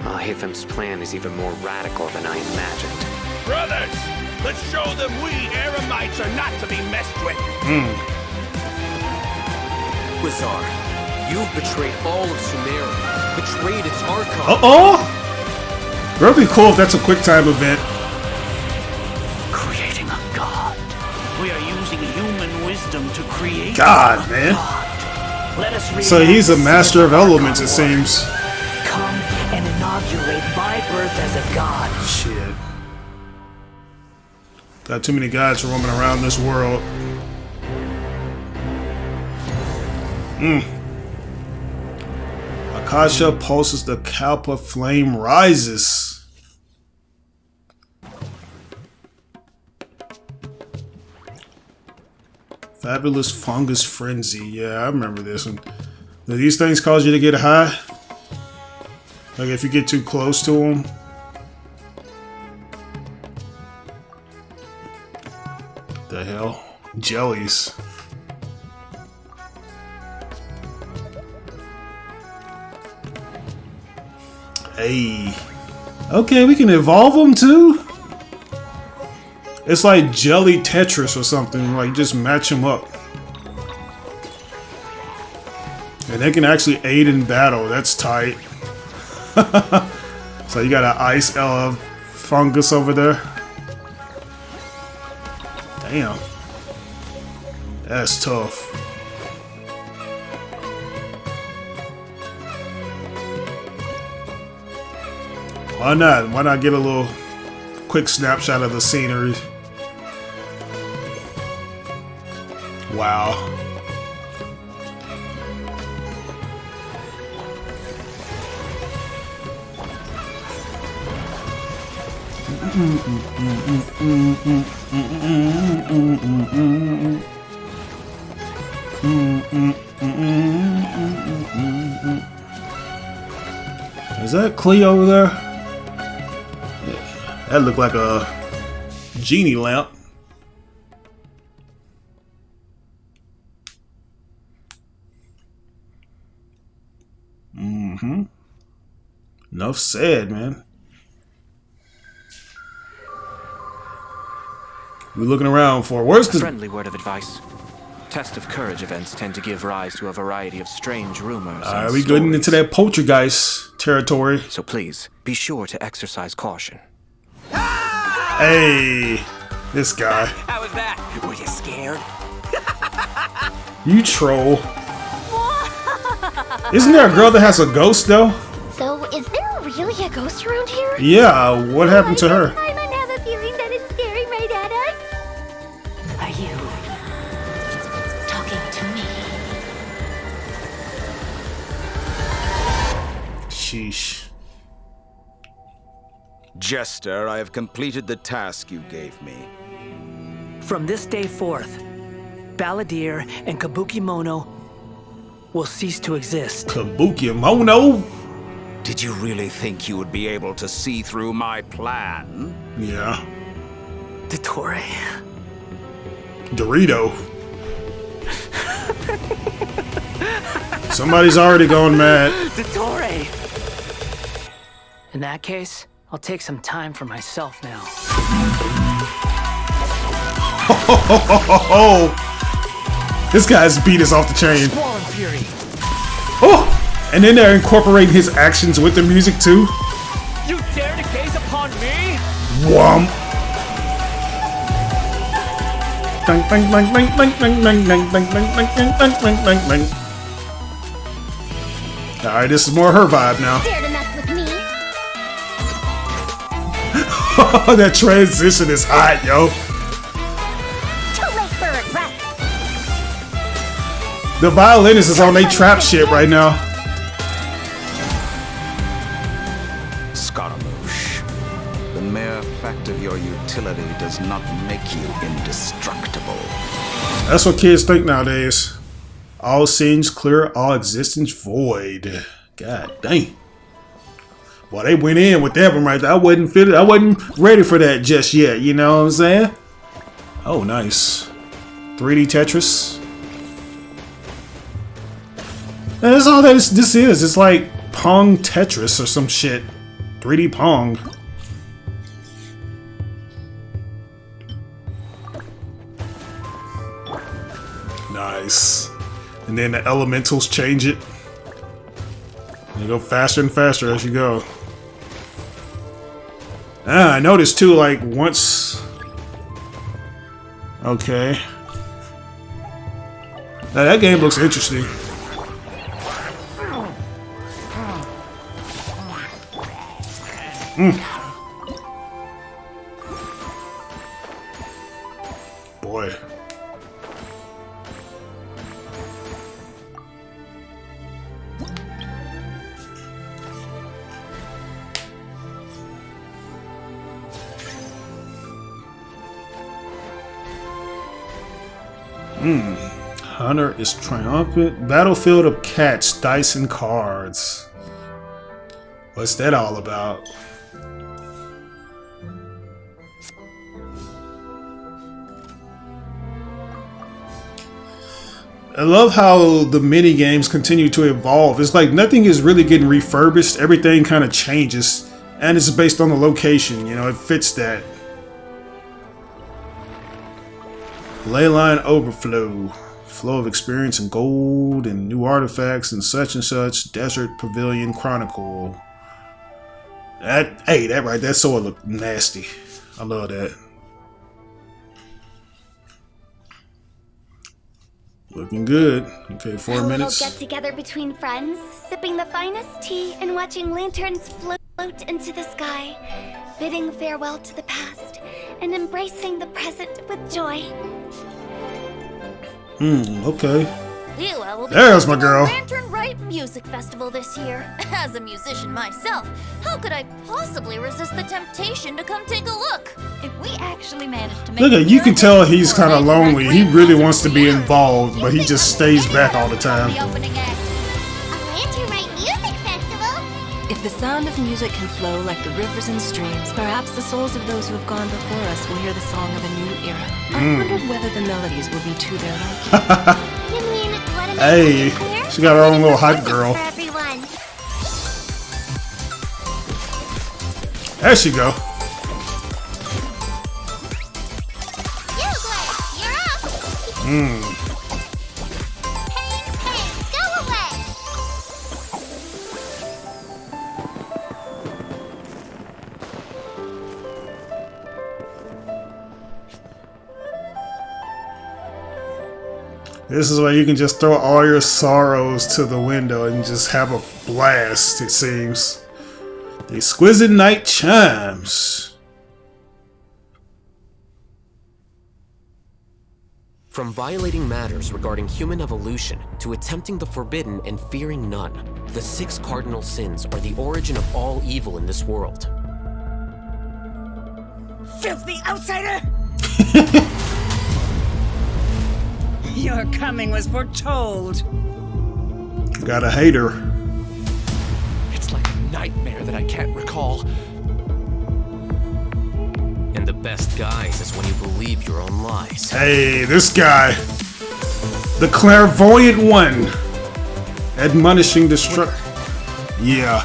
Hytham's plan is even more radical than I imagined. Brothers, let's show them we Eremites are not to be messed with. Wizard, you've betrayed all of Sumeria, betrayed its archon. It would be cool if that's a quick time event. Creating a god. We are using human wisdom to create God, man. Let us So he's a master of elements, it seems. come and inaugurate my birth as a god. Shit. Got too many gods roaming around this world. Akasha pulses, the Kalpa flame rises. Fabulous fungus frenzy. Yeah, I remember this one. Do these things cause you to get high? Like if you get too close to them? The hell? Jellies. Hey. Okay, we can evolve them too? It's like Jelly Tetris or something. Like, just match them up. And they can actually aid in battle. That's tight. So you got an ice fungus over there. Damn. That's tough. Why not? Why not get a little quick snapshot of the scenery? Wow. Is that Clea over there? That looked like a genie lamp. Enough said, man. We're looking around for where's the friendly word of advice. Test of courage events tend to give rise to a variety of strange rumors. Are we getting into that poltergeist territory? So please be sure to exercise caution. Hey, this guy. How was that? Were you scared? You troll. Isn't there a girl that has a ghost though? So, is there really a ghost around here? Yeah, what happened to her? I have a feeling that it's staring right at us. Are you talking to me? Sheesh. Jester, I have completed the task you gave me. From this day forth, Balladeer and Kabukimono will cease to exist. Kabukimono? Did you really think you would be able to see through my plan? Yeah. Dottore. Dorito. Somebody's already gone mad. In that case, I'll take some time for myself now. This guy's beat us off the chain. Swollen Fury. Oh! And then they're incorporating his actions with the music too. You dare to gaze upon me? Whomp. Alright, this is more her vibe now. Dare to mess with me? That transition is hot, yo. Too late for regret. The violinist is on they trap shit right now. Scaramouche, the mere fact of your utility does not make you indestructible. That's what kids think nowadays. All sins clear, all existence void. God dang. Well, they went in with that one right there. I wasn't ready for that just yet, you know what I'm saying? Oh, nice. 3D Tetris. And that's all that this is. It's like Pong Tetris or some shit. 3D Pong. Nice. And then the elementals change it. You go faster and faster as you go. Ah, I noticed too, like once... Okay. Now that game looks interesting. Boy. Hunter is triumphant. Battlefield of cats, dice, and cards. What's that all about? I love how the mini games continue to evolve. It's like nothing is really getting refurbished. Everything kind of changes, and it's based on the location. You know, it fits that. Leyline overflow, flow of experience and gold and new artifacts and such. Desert Pavilion Chronicle. That right, that sword look nasty. I love that. Looking good. Okay, 4 minutes. A little get together between friends, sipping the finest tea and watching lanterns float into the sky, bidding farewell to the past and embracing the present with joy. Okay. Lila will be There's my girl. Lantern Rite Music Festival this year. As a musician myself, how could I possibly resist the temptation to come take a look? If we actually manage to make Look at you can tell he's kind of lonely. He really wants to be involved, but he just stays back all the time. A Lantern Rite Music Festival? If the sound of music can flow like the rivers and streams, perhaps the souls of those who have gone before us will hear the song of a new era. I wondered whether the melodies will be to their liking. Hey, she got her own little hype girl. There she go. Go away. This is where you can just throw all your sorrows to the window and just have a blast, it seems. The Exquisite Night Chimes. From violating matters regarding human evolution to attempting the forbidden and fearing none, the 6 cardinal sins are the origin of all evil in this world. Filthy outsider! Your coming was foretold. Got a hater. It's like a nightmare that I can't recall. And the best guise is when you believe your own lies. Hey, this guy. The clairvoyant one. Admonishing destruct. Yeah.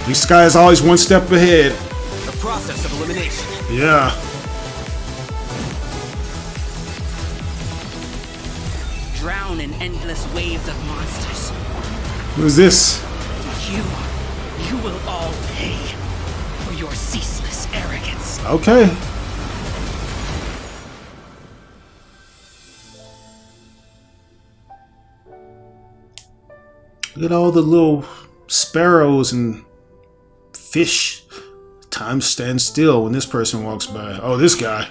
This guy is always one step ahead. The process of elimination. Yeah. Drown in endless waves of monsters. Who's this? You will all pay for your ceaseless arrogance. Okay. Look at all the little sparrows and fish. Time stands still when this person walks by. Oh, this guy.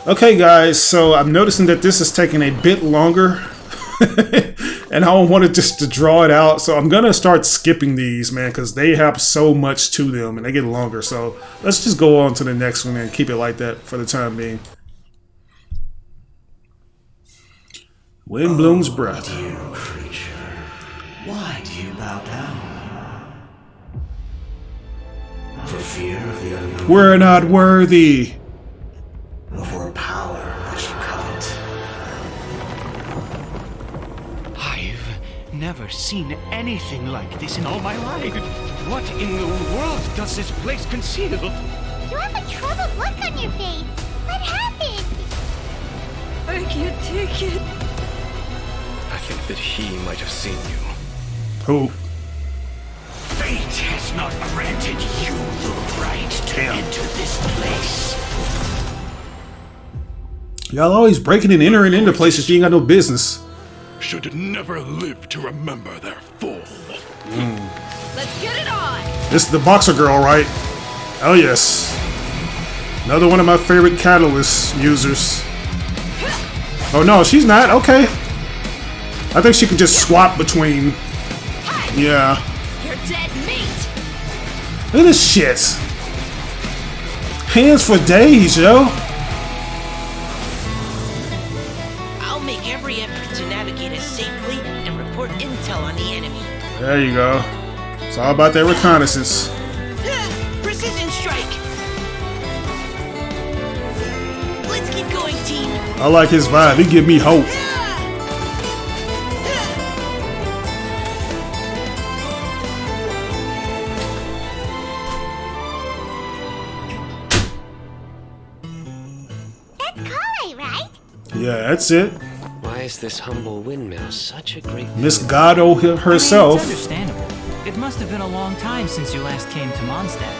Okay, guys, so I'm noticing that this is taking a bit longer. And I wanted just to draw it out, so I'm gonna start skipping these, man, because they have so much to them and they get longer. So let's just go on to the next one and keep it like that for the time being. Windblume's breath. Dear creature, why do you bow down? For fear of the unknown? We're not worthy. Or for power that you covet? I've never seen anything like this in all my life. What in the world does this place conceal? You have a troubled look on your face. What happened? I can't take it. I think that he might have seen you. Who? Fate has not granted you the right to enter this place. Y'all always breaking and entering into places you ain't got no business. Should never live to remember their fall. Let's get it on! This is the boxer girl, right? Oh yes. Another one of my favorite catalyst users. Oh no, she's not. Okay. I think she can just swap between. Yeah. You're dead meat! Look at this shit. Hands for days, yo. I'll make every effort to navigate us safely and report intel on the enemy. There you go. It's all about that reconnaissance. Precision strike! Let's keep going, team. I like his vibe. He give me hope. Yeah, that's it. Why is this humble windmill such a great Miss Goddo herself. I mean, it's understandable. It must have been a long time since you last came to Mondstadt.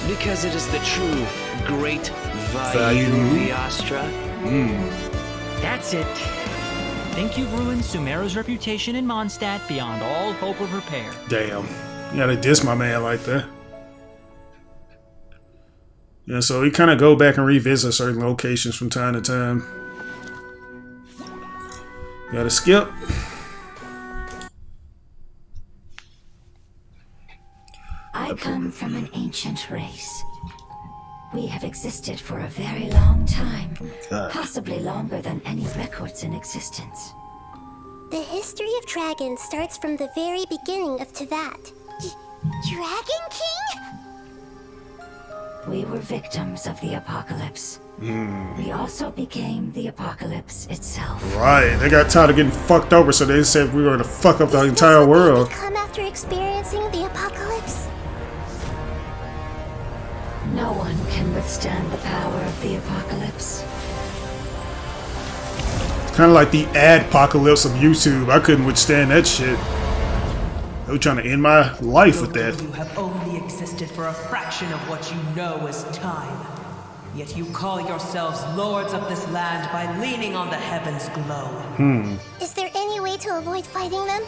Because it is the true great Vayuviastra. That's it. Think you've ruined Sumeru's reputation in Mondstadt beyond all hope of repair. Damn. You gotta diss my man like that. Yeah, so we kind of go back and revisit certain locations from time to time. Gotta skip. I come from an ancient race. We have existed for a very long time, possibly longer than any records in existence. The history of dragons starts from the very beginning of Teyvat. Dragon King? We were victims of the apocalypse. We also became the apocalypse itself. Right, they got tired of getting fucked over, so they said we were gonna fuck up the entire world. Come after experiencing the apocalypse? No one can withstand the power of the apocalypse. Kind of like the ad-apocalypse of YouTube. I couldn't withstand that shit. They were trying to end my life with that. You have only existed for a fraction of what you know as time. Yet you call yourselves lords of this land by leaning on the heavens' glow. Is there any way to avoid fighting them?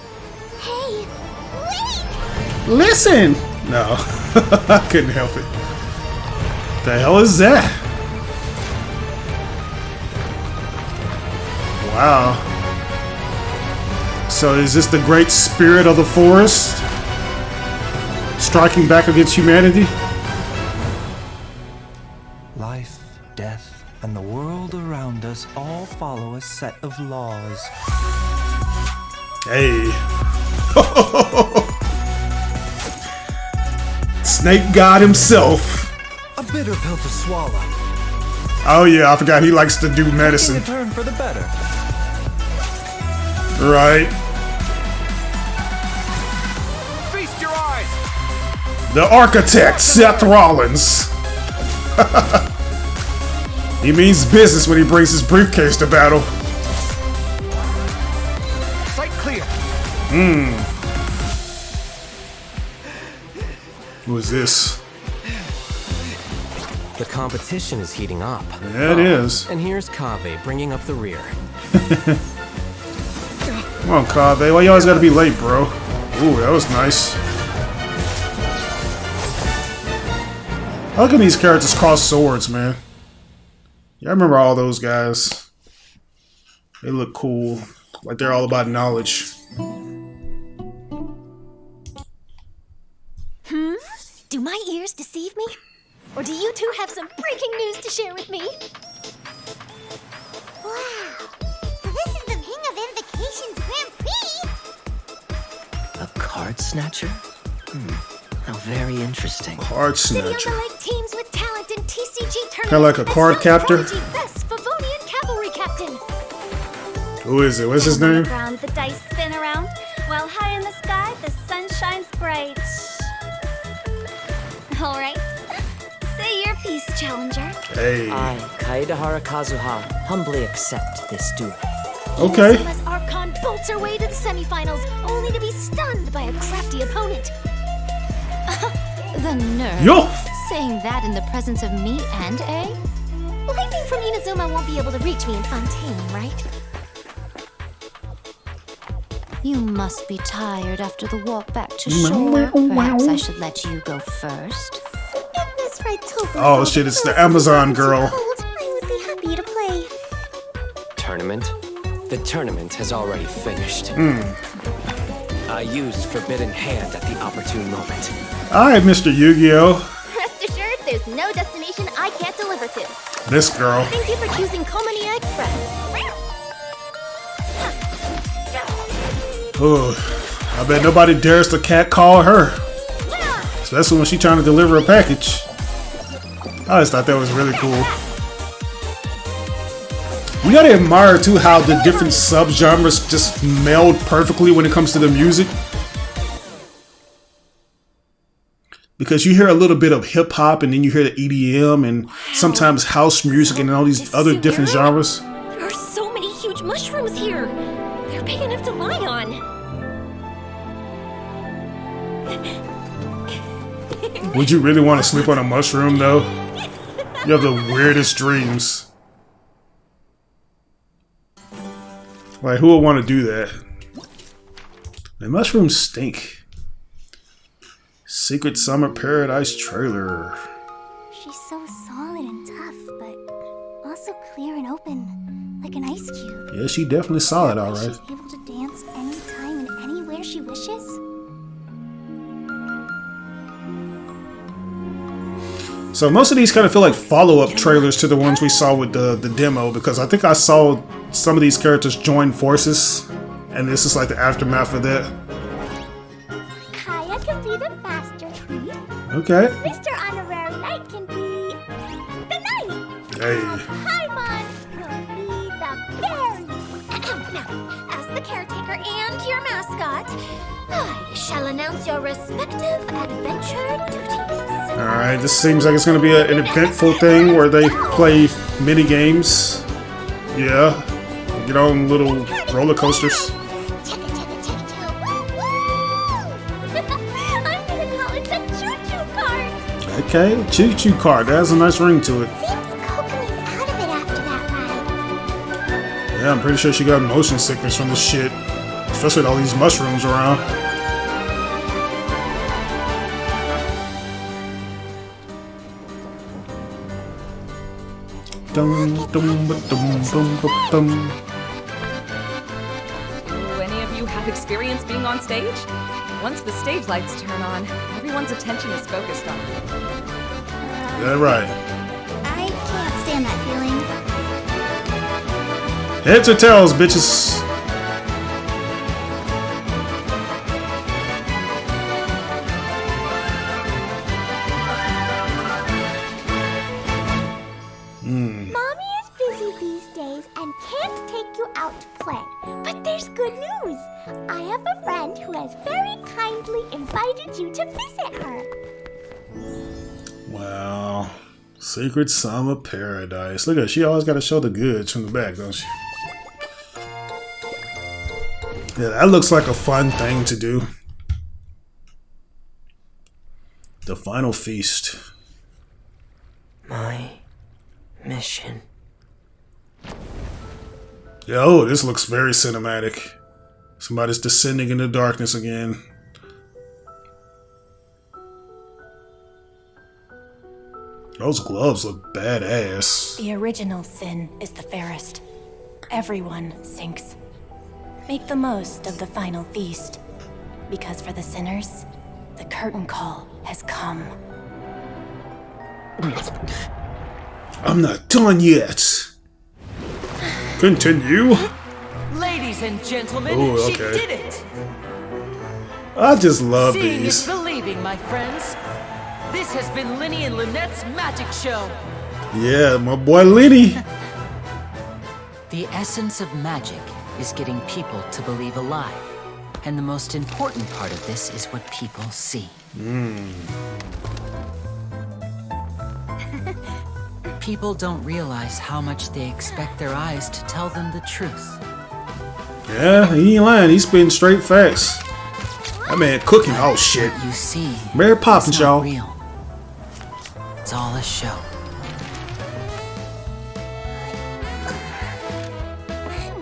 Hey, wait! Listen! No, I couldn't help it. The hell is that? Wow. So is this the great spirit of the forest? Striking back against humanity? Life, death, and the world around us all follow a set of laws. Hey. Snake God himself. A bitter pill to swallow. Oh yeah, I forgot he likes to do medicine. Turn for the better. Right. Feast your eyes. The architect, Seth Rollins. He means business when he brings his briefcase to battle. Sight clear. Who is this? The competition is heating up. Yeah, it is. And here's Kaveh bringing up the rear. Come on, Kaveh. Why you always gotta be late, bro? Ooh, that was nice. I like when these characters cross swords, man. Yeah, I remember all those guys. They look cool. Like they're all about knowledge. Do my ears deceive me? Or do you two have some breaking news to share with me? Wow! So this is the King of Invocations Grand Prix! A card snatcher? How very interesting. Card City snatcher. on the Lake teams with talent in TCG tournament. Kinda like a card captor. Best Favonian cavalry captain. Who is it? What's his name? Ground, the dice spin around, while high in the sky, the sun shines bright. All right. Say your piece, challenger. Hey. I, Kaedahara Kazuha, humbly accept this duel. Okay. As Archon bolts her way to the semifinals, only to be stunned by a crafty opponent. The nerve. Yo! Saying that in the presence of me and A? Lightning from Inazuma won't be able to reach me in Fontaine, right? You must be tired after the walk back to shore. Perhaps I should let you go first. If Miss Rite told me Oh shit, it's the Amazon girl. I would be happy to play. Tournament? The tournament has already finished. I used Forbidden Hand at the opportune moment. Alright, Mr. Yu-Gi-Oh! Rest assured, there's no destination I can't deliver to. This girl. Thank you for choosing Komania Express. Ooh, I bet nobody dares to catcall her. Especially when she's trying to deliver a package. I just thought that was really cool. You gotta admire too how the different subgenres just meld perfectly when it comes to the music. Because you hear a little bit of hip hop and then you hear the EDM and sometimes house music and all these other different genres. There are so many huge mushrooms here. They're big enough to lie on. Would you really want to sleep on a mushroom though? You have the weirdest dreams. Like, who would want to do that? The mushrooms stink. Secret Summer Paradise trailer. She's so solid and tough, but also clear and open, like an ice cube. Yeah, she definitely solid, alright. She's able to dance anytime and anywhere she wishes. So most of these kind of feel like follow-up trailers to the ones we saw with the demo, because I think I saw some of these characters join forces, and this is like the aftermath of that. Kaya can be the master tree. Okay. Mr. Honorary Knight can be the knight. Hey. Paimon will be the fairy. Now, as the caretaker and your mascot, I shall announce your respective adventure duties. Alright, this seems like it's going to be an eventful thing where they play mini games. Yeah. Get on little roller coasters. I'm gonna call it the choo-choo cart. Okay, choo-choo cart. That has a nice ring to it. Seems Kokomi's out of it after that ride. Yeah, I'm pretty sure she got motion sickness from this shit. Especially with all these mushrooms around. Dum, dum, dum, dum, dum. Do any of you have experience being on stage? Once the stage lights turn on, everyone's attention is focused on you. Yeah, right. I can't stand that feeling. Heads or tails, bitches. is, I have a friend who has very kindly invited you to visit her. Wow. Secret Summer Paradise. Look at her. She always got to show the goods from the back, don't she? Yeah, that looks like a fun thing to do. The final feast. My mission. Yo, this looks very cinematic. Somebody's descending into darkness again. Those gloves look badass. The original sin is the fairest. Everyone sinks. Make the most of the final feast. Because for the sinners, the curtain call has come. I'm not done yet. Continue. Ladies and gentlemen, Ooh, she okay. did it! I just love Seeing these. is believing, my friends. This has been Linny and Lynette's magic show. Yeah, my boy Lenny. The essence of magic is getting people to believe a lie. And the most important part of this is what people see. People don't realize how much they expect their eyes to tell them the truth. Yeah, he ain't lying. He's spitting straight facts. That man cooking. Oh shit. You see, Mary Poppins, it's not y'all. real. It's all a show.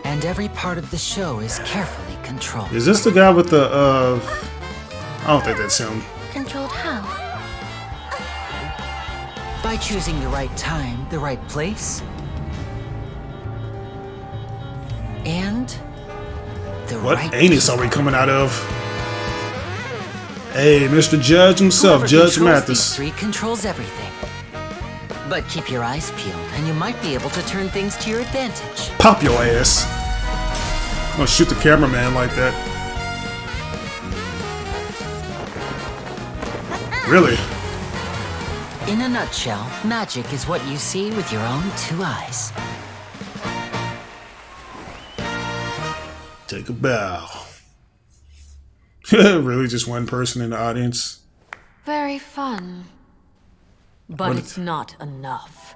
And every part of the show is carefully controlled. Is this the guy with the I don't think that's him. Controlled how? By choosing the right time, the right place, and the What right anus are we coming out of? Hey, Mr. Judge himself, Whoever Judge controls Mathis. these three controls everything. But keep your eyes peeled, and you might be able to turn things to your advantage. Pop your ass. I'm gonna shoot the cameraman like that. Really? In a nutshell, magic is what you see with your own two eyes. Take a bow. Really, just one person in the audience? Very fun. But What- it's not enough.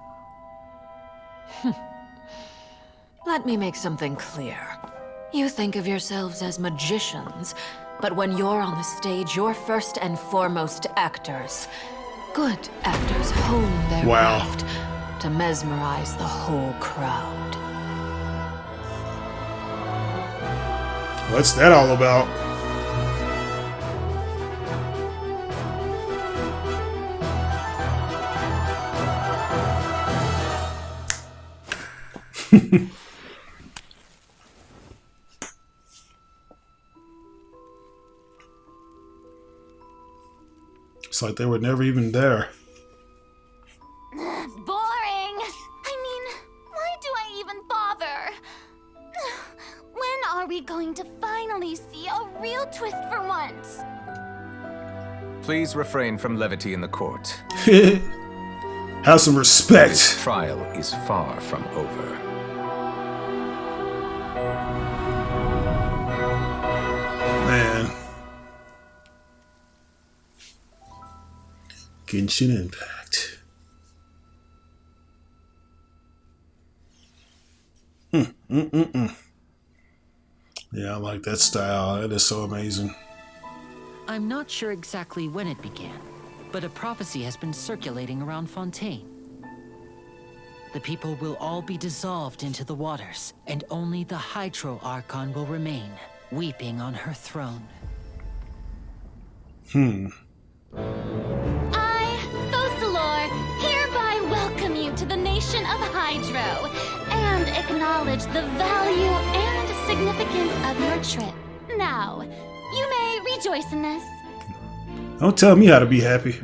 Let me make something clear. You think of yourselves as magicians, but when you're on the stage, you're first and foremost actors. Good actors hone their Wow. craft to mesmerize the whole crowd. What's that all about? It's like they were never even there. Boring! I mean, why do I even bother? When are we going to finally see a real twist for once? Please refrain from levity in the court. Have some respect. This trial is far from over. Man. Genshin Impact. Yeah, I like that style. That is so amazing. I'm not sure exactly when it began, but a prophecy has been circulating around Fontaine. The people will all be dissolved into the waters, and only the Hydro Archon will remain, weeping on her throne. I, Fosalor, hereby welcome you to the nation of Hydro, and acknowledge the value and significance of your trip. Now, you may rejoice in this. Don't tell me how to be happy.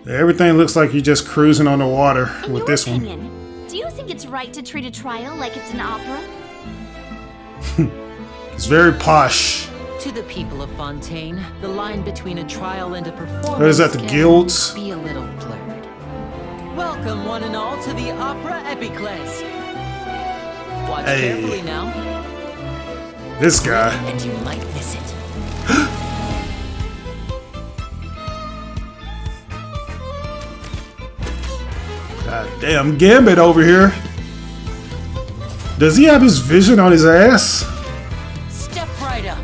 Everything looks like you're just cruising on the water with this one. Do you think it's right to treat a trial like it's an opera? It's very posh. To the people of Fontaine, the line between a trial and a performance What is that, the can guilds? be a little blurred. Welcome, one and all, to the Opera Epicles. Watch Hey. carefully now. This guy. And you might miss it. God damn, Gambit over here. Does he have his vision on his ass? Step right up.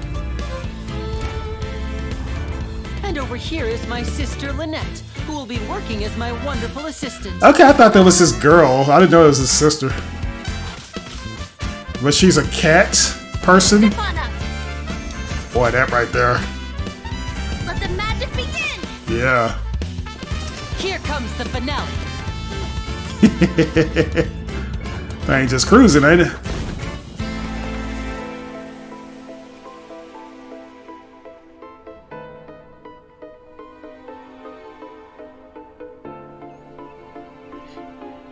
And over here is my sister Lynette, who will be working as my wonderful assistant. Okay, I thought that was his girl. I didn't know it was his sister. But she's a cat person. Boy, that right there. Let the magic begin! Yeah. Here comes the finale. I ain't just cruising, ain't it?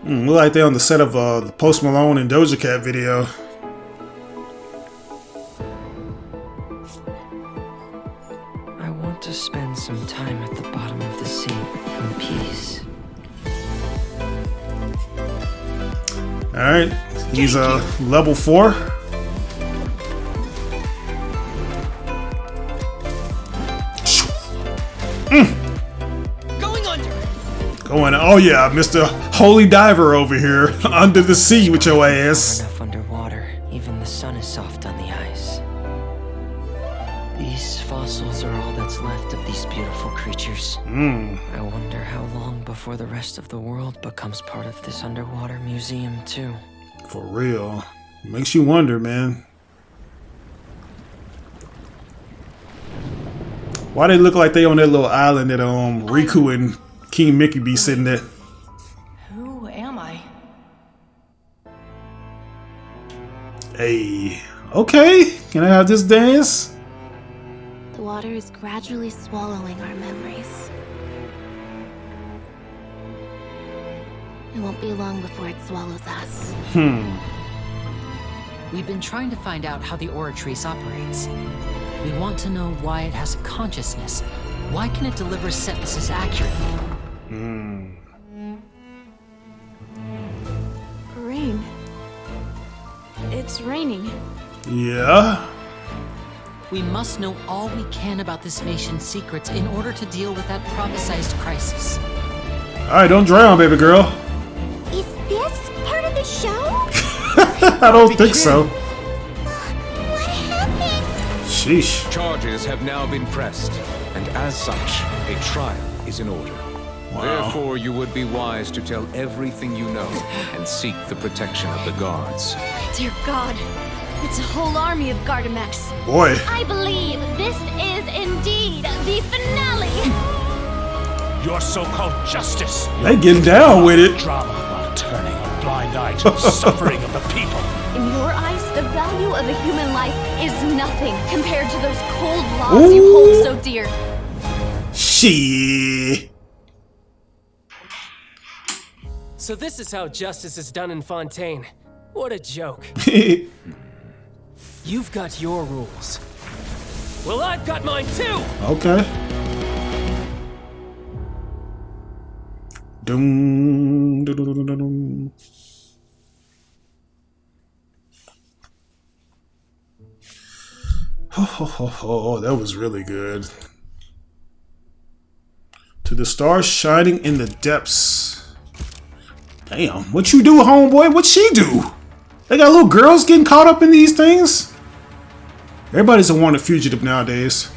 Look like they're on the set of the Post Malone and Doja Cat video. I want to spend some time at the bottom of the sea in peace. Alright, he's level 4. Going under. Oh yeah, Mr. Holy Diver over here, under the sea with your ass. Enough underwater, even the sun is soft on the ice. These fossils are all that's left of these beautiful creatures. I wonder how long before the rest of the world becomes part of this underwater museum too. For real. Makes you wonder, man. Why they look like they on that little island that Riku and King Mickey be sitting at? Who am I? Hey. Okay. Can I have this dance? The water is gradually swallowing our memories. It won't be long before it swallows us. We've been trying to find out how the Oratrice operates. We want to know why it has a consciousness. Why can it deliver sentences accurately? Rain. It's raining. Yeah. We must know all we can about this nation's secrets in order to deal with that prophesized crisis. Alright, don't drown, baby girl. Is this part of the show? I don't think so. What happened? Sheesh. Charges have now been pressed, and as such, a trial is in order. Wow. Therefore, you would be wise to tell everything you know and seek the protection of the guards. Dear God, it's a whole army of Gardamex. Boy. I believe this is indeed the finale. Your so-called justice. They getting down with it. Drama while turning a blind eye to the suffering of the people. In your eyes, the value of a human life is nothing compared to those cold laws you hold so dear. Shit. So this is how justice is done in Fontaine. What a joke. You've got your rules. Well, I've got mine too! Okay. Dum, dum, dum, dum, dum. Oh, that was really good. To the stars shining in the depths. Damn, what you do, homeboy? What'd she do? They got little girls getting caught up in these things? Everybody's a wanted fugitive nowadays.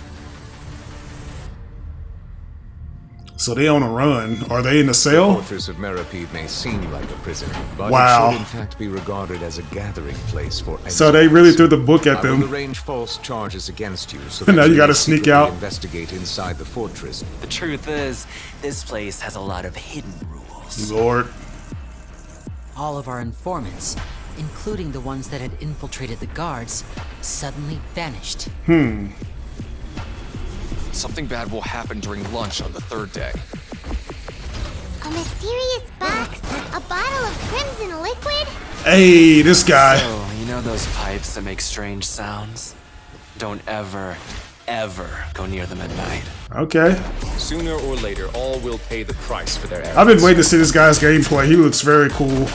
So they on a run. Are they in a cell? The fortress of Meripede may seem like a prison, but wow. it should in fact be regarded as a gathering place for exiles. So they really threw the book at them. I will arrange false charges against you, so now that you gotta sneak out. Investigate inside the fortress. The truth is, this place has a lot of hidden rules. Lord. All of our informants, including the ones that had infiltrated the guards, suddenly vanished. Something bad will happen during lunch on the third day. A mysterious box? A bottle of crimson liquid? Hey, this guy. So, you know those pipes that make strange sounds? Don't ever go near them at night. Okay. Sooner or later, all will pay the price for their errors. I've been waiting to see this guy's gameplay. He looks very cool.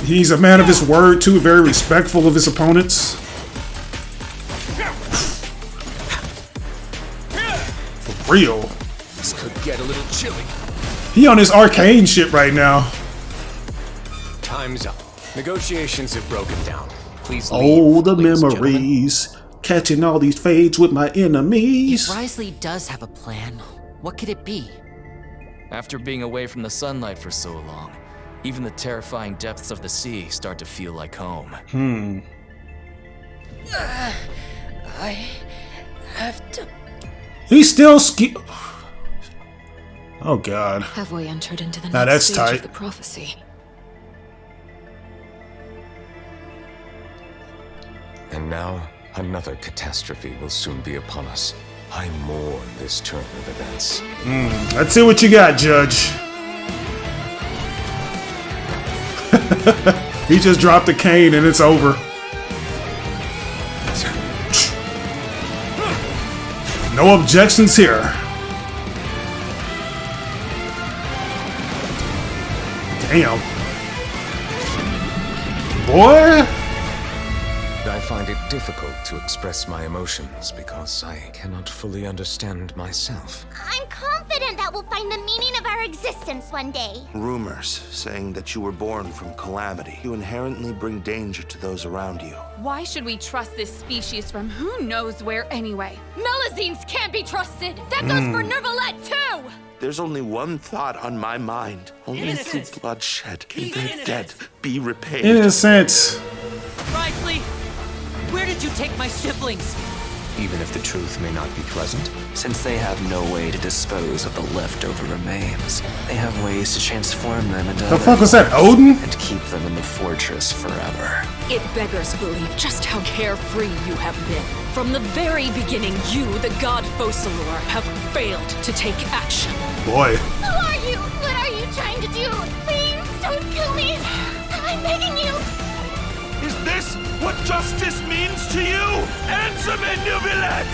He's a man of his word, too. Very respectful of his opponents. For real. This could get a little chilly. He on his arcane shit right now. Time's up. Negotiations have broken down. Please leave. Oh, the memories. Catching all these fades with my enemies. If Risley does have a plan, what could it be? After being away from the sunlight for so long, even the terrifying depths of the sea start to feel like home. I have to... He's still Oh god. Have we entered into the now next that's stage tight. of the prophecy? And now, another catastrophe will soon be upon us. I mourn this turn of events. Let's see what you got, Judge. He just dropped the cane and it's over. No objections here. Damn. Boy. I find it difficult to express my emotions because I cannot fully understand myself. I'm confident that we'll find the meaning of our existence one day. Rumors saying that you were born from calamity. You inherently bring danger to those around you. Why should we trust this species from who knows where anyway? Melusines can't be trusted! That goes for Nervalette too! There's only one thought on my mind. Only through bloodshed can their debt be repaid. Innocent. Risley, where did you take my siblings? Even if the truth may not be pleasant, since they have no way to dispose of the leftover remains, they have ways to transform them into The fuck was that, Odin? and keep them in the fortress forever. It beggars belief just how carefree you have been. From the very beginning, you, the god Focalor, have failed to take action. Boy. Who are you? What are you trying to do? Please don't kill me. I'm begging you. Is this what justice means to you? Answer me, Nubilet!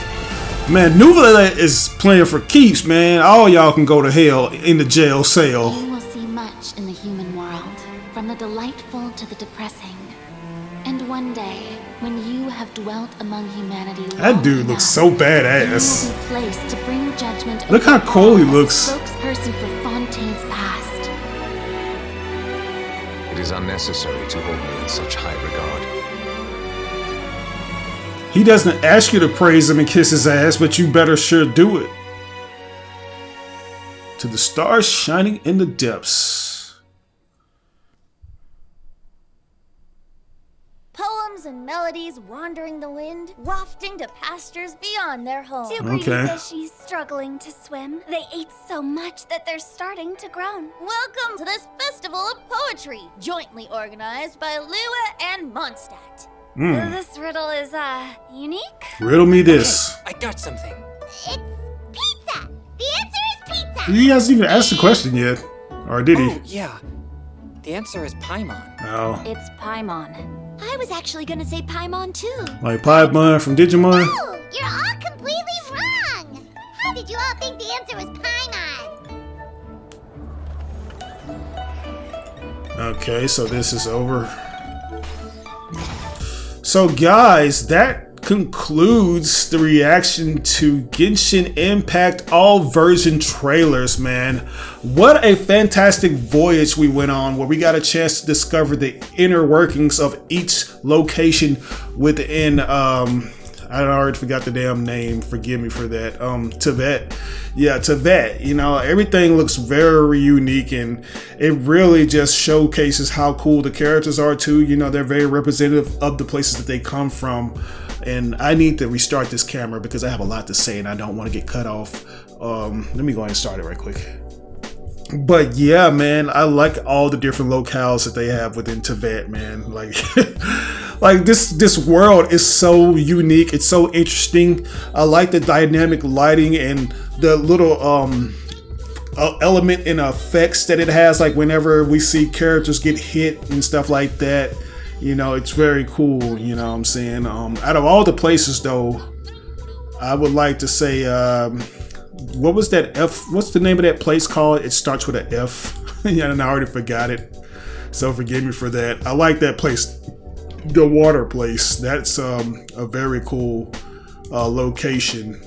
Man, Nouvelle is playing for keeps, man. All y'all can go to hell in the jail cell. You will see much in the human world, from the delightful to the depressing. And one day, when you have dwelt among humanity, That dude looks so badass. you will be placed to bring judgment. Look how cool he looks. Spokesperson for Fontaine's past. It is unnecessary to hold me in such high regard. He doesn't ask you to praise him and kiss his ass, but you better sure do it. To the stars shining in the depths. Poems and melodies wandering the wind, wafting to pastures beyond their home. Two greedy Okay. fishies struggling to swim. They ate so much that they're starting to groan. Welcome to this festival of poetry, jointly organized by Lua and Mondstadt. This riddle is, unique? Riddle me this. I got something. It's pizza! The answer is pizza! He hasn't even asked the question yet. Or did he? Oh, yeah. The answer is Paimon. No. It's Paimon. I was actually gonna say Paimon too. Like Paimon from Digimon? Oh, you're all completely wrong! How did you all think the answer was Paimon? Okay, so this is over. So guys, that concludes the reaction to Genshin Impact all version trailers, man. What a fantastic voyage we went on, where we got a chance to discover the inner workings of each location within I already forgot the damn name, forgive me for that. Teyvat. Yeah, Teyvat. You know, everything looks very unique, and it really just showcases how cool the characters are too. You know, they're very representative of the places that they come from. And I need to restart this camera because I have a lot to say and I don't want to get cut off. Let me go ahead and start it right quick. But yeah, man, I like all the different locales that they have within Teyvat, man. Like, like this world is so unique. It's so interesting. I like the dynamic lighting and the little element and effects that it has. Like whenever we see characters get hit and stuff like that, you know, it's very cool. You know what I'm saying? Out of all the places, though, I would like to say. What was that F? What's the name of that place called? It starts with an F. Yeah, and I already forgot it. So forgive me for that. I like that place. The water place. That's a very cool location.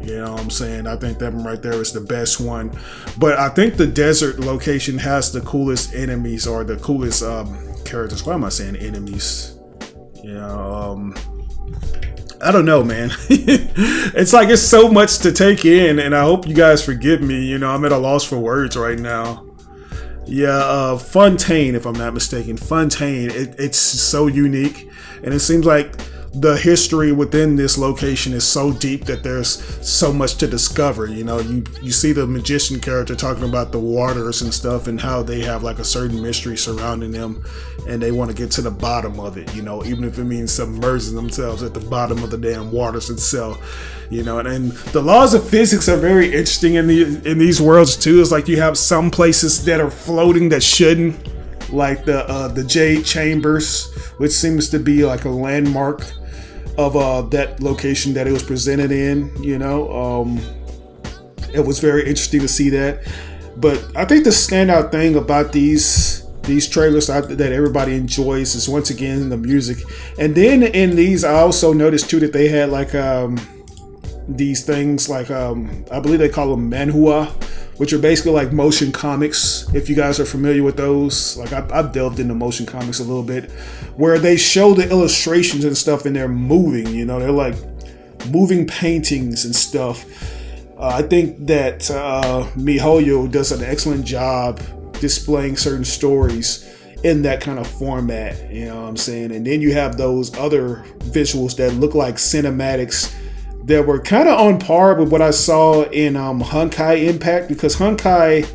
You know what I'm saying? I think that one right there is the best one. But I think the desert location has the coolest enemies, or the coolest characters. Why am I saying enemies? You know, I don't know, man. It's like it's so much to take in, and I hope you guys forgive me. You know, I'm at a loss for words right now. Yeah, Fontaine, if I'm not mistaken. Fontaine, it's so unique, and it seems like the history within this location is so deep that there's so much to discover. You know, you see the magician character talking about the waters and stuff, and how they have like a certain mystery surrounding them, and they want to get to the bottom of it, you know, even if it means submerging themselves at the bottom of the damn waters itself, you know. And the laws of physics are very interesting in these worlds too. It's like you have some places that are floating that shouldn't, like the Jade Chambers, which seems to be like a landmark of that location that it was presented in. You know, it was very interesting to see that. But I think the standout thing about these trailers that everybody enjoys is, once again, the music. And then in these, I also noticed too that they had like these things like I believe they call them manhua, which are basically like motion comics. If you guys are familiar with those, like I've delved into motion comics a little bit, where they show the illustrations and stuff and they're moving, you know, they're like moving paintings and stuff. I think that MiHoYo does an excellent job displaying certain stories in that kind of format, you know what I'm saying? And then you have those other visuals that look like cinematics that were kind of on par with what I saw in Honkai Impact, because Honkai,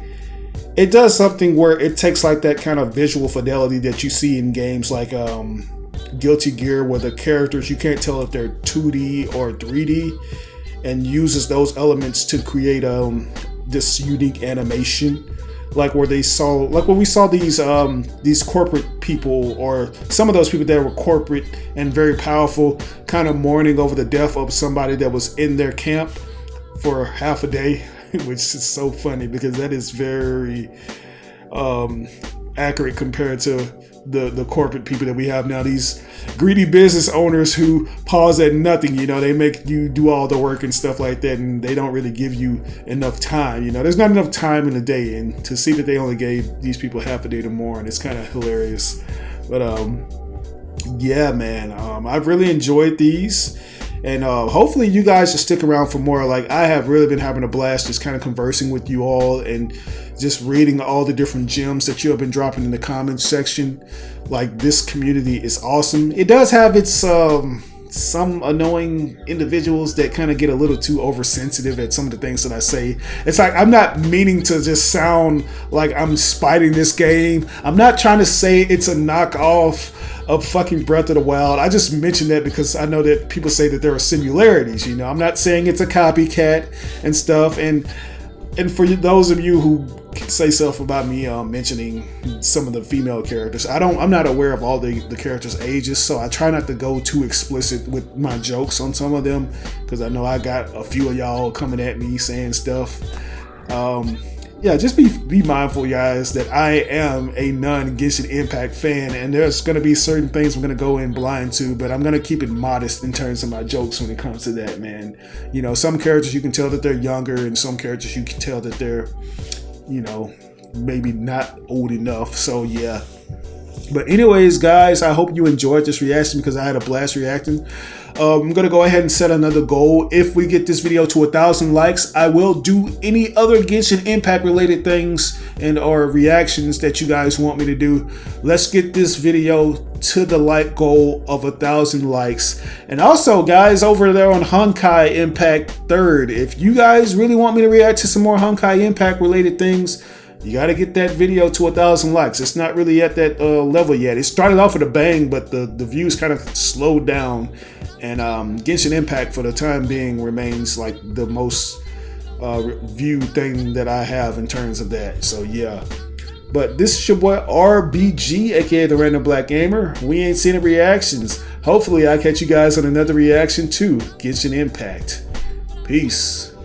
it does something where it takes like that kind of visual fidelity that you see in games like Guilty Gear, where the characters, you can't tell if they're 2D or 3D, and uses those elements to create this unique animation. Like where they saw, like when we saw these corporate people, or some of those people that were corporate and very powerful, kind of mourning over the death of somebody that was in their camp for half a day, which is so funny because that is very accurate compared to the corporate people that we have now. These greedy business owners who pause at nothing, you know, they make you do all the work and stuff like that, and they don't really give you enough time. You know, there's not enough time in the day, and to see that they only gave these people half a day to mourn, it's kind of hilarious. But yeah, man, I've really enjoyed these, and hopefully you guys will stick around for more. Like, I have really been having a blast just kind of conversing with you all and just reading all the different gems that you have been dropping in the comments section. Like, this community is awesome. It does have its some annoying individuals that kind of get a little too oversensitive at some of the things that I say. It's like, I'm not meaning to just sound like I'm spiting this game. I'm not trying to say it's a knockoff of fucking Breath of the Wild. I just mentioned that because I know that people say that there are similarities, you know. I'm not saying it's a copycat and stuff. And for those of you who say stuff about me mentioning some of the female characters, I'm not aware of all the characters' ages, so I try not to go too explicit with my jokes on some of them, because I know I got a few of y'all coming at me saying stuff. Yeah, just be mindful, guys, that I am a Non Genshin Impact fan, and there's going to be certain things I'm going to go in blind to, but I'm going to keep it modest in terms of my jokes when it comes to that, man. You know, some characters you can tell that they're younger, and some characters you can tell that they're, you know, maybe not old enough. So yeah. But anyways, guys, I hope you enjoyed this reaction because I had a blast reacting. I'm going to go ahead and set another goal. If we get this video to 1,000 likes, I will do any other Genshin Impact related things and or reactions that you guys want me to do. Let's get this video to the like goal of 1,000 likes. And also, guys, over there on Honkai Impact 3rd, if you guys really want me to react to some more Honkai Impact related things, you got to get that video to 1,000 likes. It's not really at that level yet. It started off with a bang, but the views kind of slowed down. And Genshin Impact, for the time being, remains like the most viewed thing that I have in terms of that. So yeah. But this is your boy RBG, aka the Random Black Gamer. We ain't seen the reactions. Hopefully I catch you guys on another reaction to Genshin Impact. Peace.